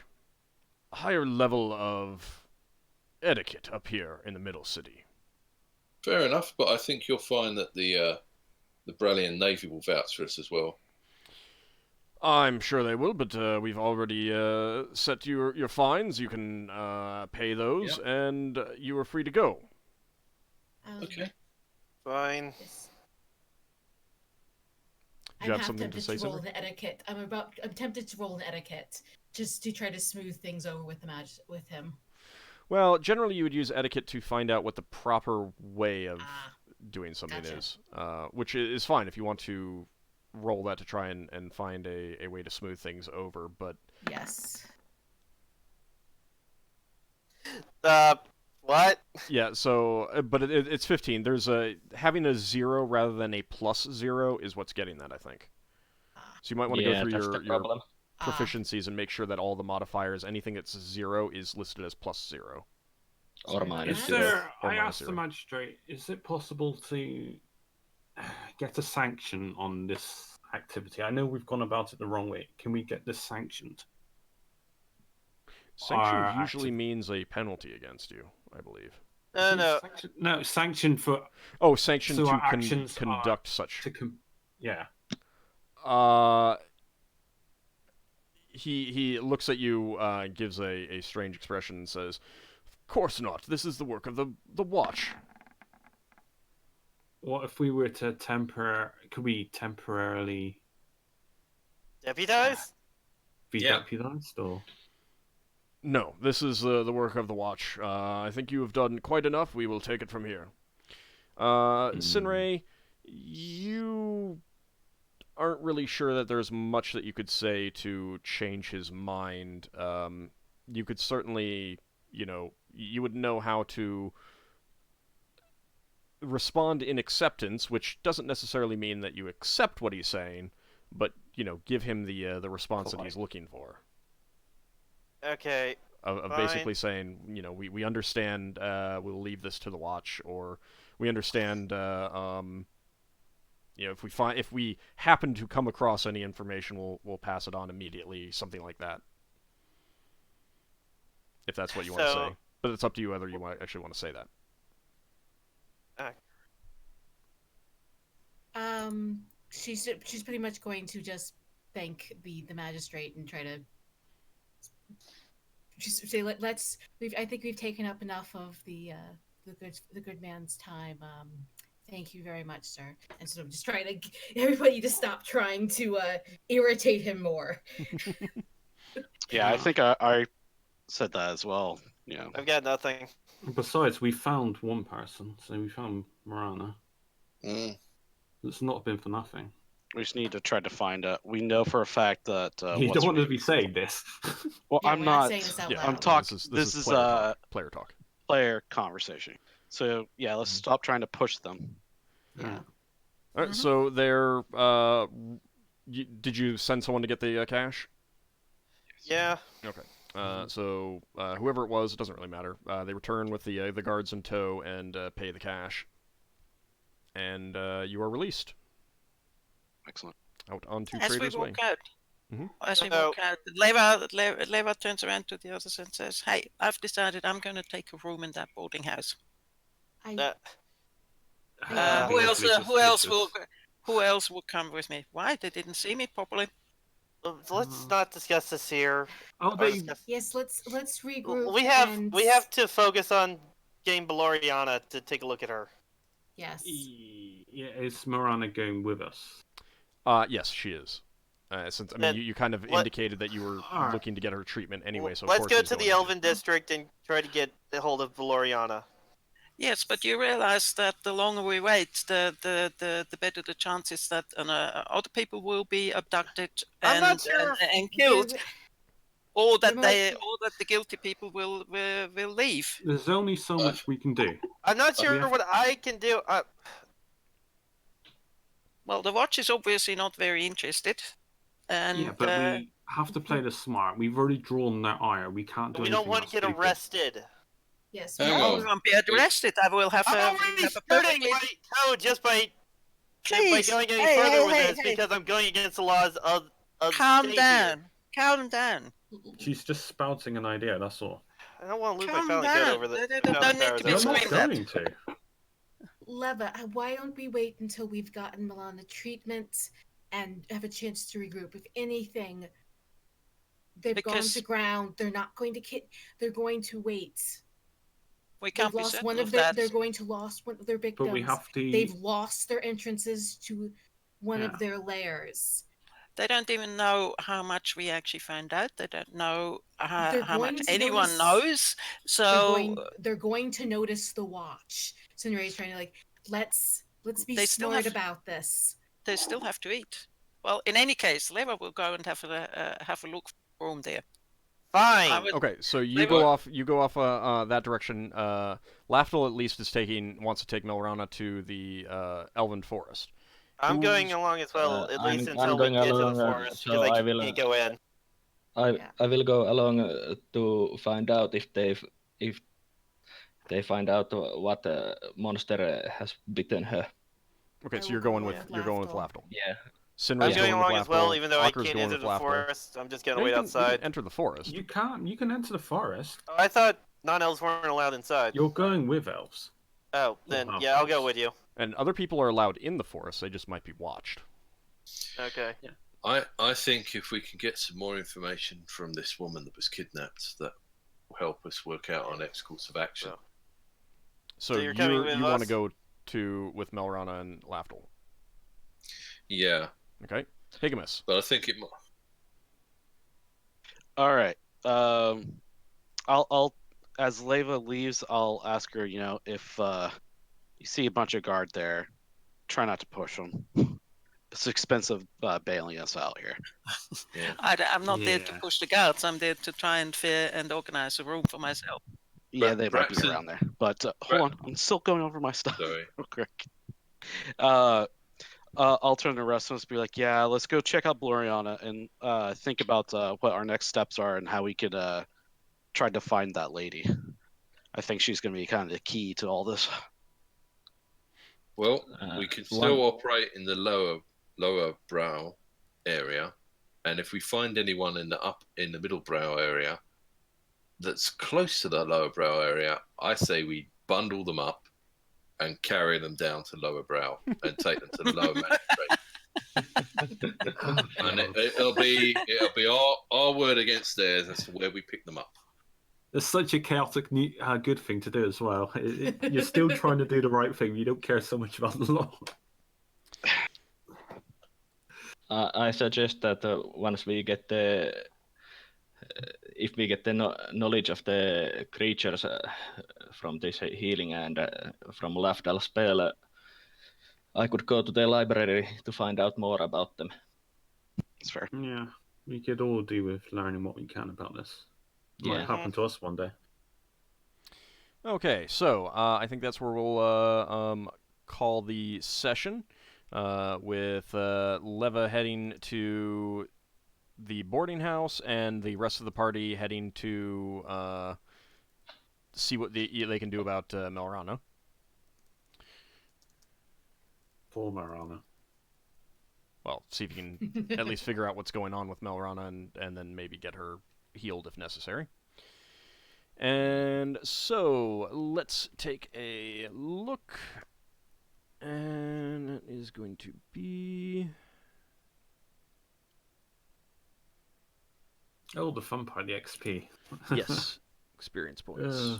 higher level of etiquette up here in the middle city. Fair enough, but I think you'll find that the Bralian Navy will vouch for us as well. I'm sure they will, but we've already set your fines. You can pay those, and you are free to go. Okay. Fine. Do you have something to say, roll the etiquette. I'm tempted to roll an etiquette just to try to smooth things over with with him. Well, generally you would use etiquette to find out what the proper way of doing something is, which is fine if you want to roll that to try and find a way to smooth things over, but... Yes. What? Yeah, so, but it's 15. There's having a 0 rather than a +0 is what's getting that, I think. So you might want to go through your proficiencies and make sure that all the modifiers, anything that's 0 is listed as +0. Or minus. I asked the magistrate, is it possible to get a sanction on this activity? I know we've gone about it the wrong way. Can we get this sanctioned? Sanction usually means a penalty against you, I believe. No, sanctioned for... Oh, sanctioned so to conduct such. Yeah. He looks at you, gives a strange expression and says, "Of course not. This is the work of the watch." What if we were to could we temporarily deputize? Be deputized, or? No, this is the work of the watch. I think you have done quite enough. We will take it from here. Sinrae, you aren't really sure that there's much that you could say to change his mind. You could certainly, you would know how to respond in acceptance, which doesn't necessarily mean that you accept what he's saying, but, give him the response that he's looking for. Okay. Of basically saying, we understand, we'll leave this to the watch, or we understand, if we happen to come across any information, we'll pass it on immediately, something like that. If that's what you want to say. But it's up to you whether you actually want to say that. She's pretty much going to just thank the magistrate and try to just say, I think we've taken up enough of the good man's time. Thank you very much, sir. And sort of just trying to get everybody to stop trying to irritate him more. Yeah, I think I said that as well. Yeah. I've got nothing. Besides, we found one person, so we found Marana. Mm. It's not been for nothing. We just need to try to find a. We know for a fact that. You don't want to be saying this. Well, Yeah, I'm we're not. saying this out Yeah, I'm loud. talking. This is player talk. Player conversation. So yeah, let's stop trying to push them. Yeah. All right, so they're. Did you send someone to get the cash? Yeah. Okay. So whoever it was, it doesn't really matter. They return with the guards in tow and pay the cash, and you are released Excellent. out onto As we Trader's Way. walk out, Mhm. as we So- walk out, Leva turns around to the others and says, "Hey, I've decided I'm going to take a room in that boarding house. Uh, Who else? Suspicious. Who else will come with me? Why? They didn't see me properly. let's not discuss this here. Oh, Or they. discuss- Yes, let's regroup. We have to focus on getting Baloriana to take a look at her. Yes. Yeah, is Marana going with us? Yes, she is. Since I mean, Then you kind of let- indicated that you were Alright. looking to get her treatment anyway, so of let's course go she's to going the with Elven District and try to get a hold of Valoriana. Yes, but you realize that the longer we wait, the better the chances that other people will be abducted I'm and not sure. and killed, or that There might the guilty people will leave. There's only so much we can do. I'm not sure Yeah. what I can do. Well, the watch is obviously not very interested, and Yeah, but we have to play this smart. We've already drawn their ire. We can't do We anything don't want to else get stupid. arrested. Yes. Hang no, on. we won't be arrested. I will have I'm a already have a skirting perfectly. my code just by Please, going any hey, further hey, with hey, this hey. because I'm going against the laws of Calm state down. here. Calm down. She's just spouting an idea, that's all. I don't want to lose Calm my family code down. over the. They don't need to be You're over not this. screamed at. going to. Leva, why don't we wait until we've gotten Milana treatment and have a chance to regroup? If anything, they've gone Because- to ground. They're not going to they're going to wait. We They've can't be lost certain one of of their. that. They're going to lost one of their victims. But we have to. They've lost their entrances to one Yeah. of their lairs. They don't even know how much we actually found out. They don't know They're how much going to anyone notice- knows. So they're going to notice the watch. Sinrae's trying to let's be They still smart have- about this. they still have to eat. Well, in any case, Leva will go and have a look for a room there. I Fine. would- Okay, so you They go were- off. You go off that direction. Lafdul at least wants to take Melrana to the Elven Forest. I'm going Who's- along as well, at I'm- least I'm until we going get to the along, forest, so because I I will, can't go in. I will go along to find out if they find out what monster has bitten her. Okay, I so will you're go going with with Lafdul. Lafdul. Yeah. Sinrae's I'm going going along with as well, Lafdul, even though I Ockar's can't going enter with the Lafdul. forest. I'm just gonna Yeah, wait you can outside. enter the forest. You can't. You can enter the forest. Oh, I thought non-elves weren't allowed inside. You're going with elves. Oh, then half yeah, I'll go elves. with you. And other people are allowed in the forest. They just might be watched. Okay. I think if we can get some more information from this woman that was kidnapped, that will help us work out our next course of action. So So you're coming with you want to us? go with Melrana and Lafdul. Yeah, Okay. Higgimus. but I think it might. All right. I'll as Leva leaves, I'll ask her. If you see a bunch of guard there, try not to push them. It's expensive bailing us out here. I'm not there to Yeah. push the guards. I'm there to try and fear and organize a room for myself. Yeah, they might be Braxon- around there. But hold on, I'm still going over my stuff Sorry. real quick. I'll turn to the rest of us and be like, yeah, let's go check out Gloriana and think about what our next steps are and how we could try to find that lady. I think she's going to be kind of the key to all this. Well, Uh, we can one- still operate in the lower brow area, and if we find anyone in the middle brow area that's close to the lower brow area, I say we bundle them up and carry them down to lower brow and take them to the lower magistrate. And it'll be our word against theirs as to where we pick them up. It's such a chaotic, good thing to do as well. You're still trying to do the right thing. You don't care so much about the law. I suggest that once we get if we get the knowledge of the creatures from this healing and from Lafdal's spell, I could go to the library to find out more about them. It's fair. Yeah, we could all do with learning what we can about this. Might Yeah. happen to us one day. Okay, so I think that's where we'll call the session, with Leva heading to the boarding house and the rest of the party heading to see what they can do about Melrana. For Marana. Well, see if you can at least figure out what's going on with Melrana and then maybe get her healed if necessary. And so, let's take a look. And it is going to be... Oh, the fun part, the XP. Yes, experience points.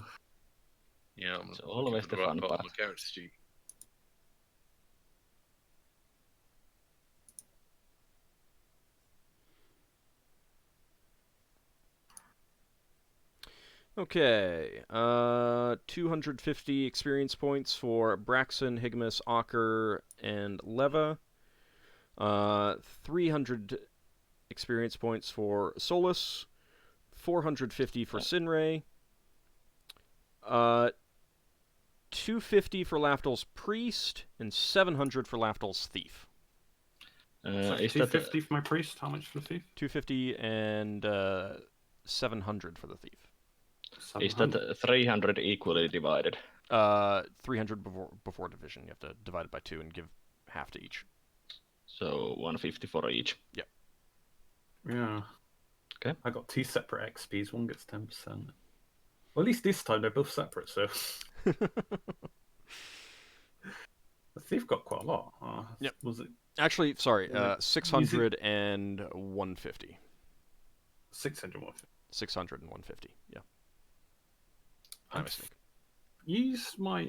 Yeah, I'm It's always the fun on part. my character sheet. Okay, 250 experience points for Braxon, Higgimus, Ockar, and Leva. 300 experience points for Solas. 450 for Sinrae. 250 for Lafdul's priest, and 700 for Lafdul's thief. So Is 250 for my priest, how much for the thief? 250 and 700 for the thief. Is that 300 equally divided? 300 before division. You have to divide it by 2 and give half to each. So 150 for each. Yep. Yeah. Okay. I got 2 separate XPs, one gets 10%. Well, at least this time they're both separate, so... The thief got quite a lot. Yep. Was it Actually, sorry, Yeah. 600 and 150. 600 more? 600 and 150, yeah. My I've mistake. used my...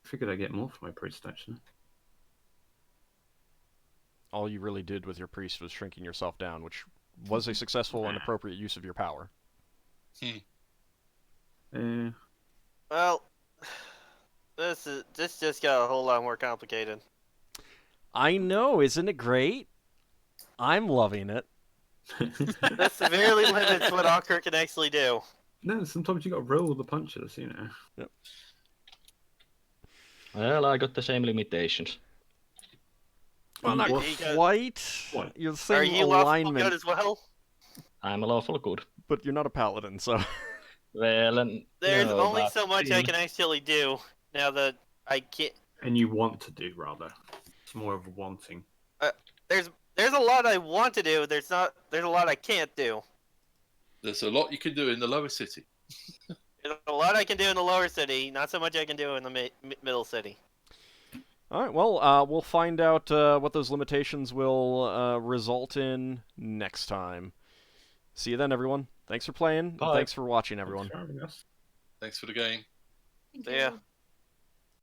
Figured I'd get more for my priest, actually. All you really did with your priest was shrinking yourself down, which was a successful and appropriate use of your power. Well, this just got a whole lot more complicated. I know, isn't it great? I'm loving it. That severely limits what Ockar can actually do. No, sometimes you got to roll the punches, you know. Yep. Well, I got the same limitations. Well, not You got- quite. What? You're the Are same you lawful alignment, good as well? I'm a lawful good. but you're not a paladin, so... Well, and There's no, only but so much I in- can actually do now that I can't. And you want to do, rather. It's more of a wanting. There's a lot I want to do. There's a lot I can't do. There's a lot you can do in the lower city. There's a lot I can do in the lower city. Not so much I can do in the middle city. All right, well, we'll find out what those limitations will result in next time. See you then, everyone. Thanks for playing. Bye. Thanks for watching, everyone. Thanks for having us. Thanks for the game. Thank So, yeah. you.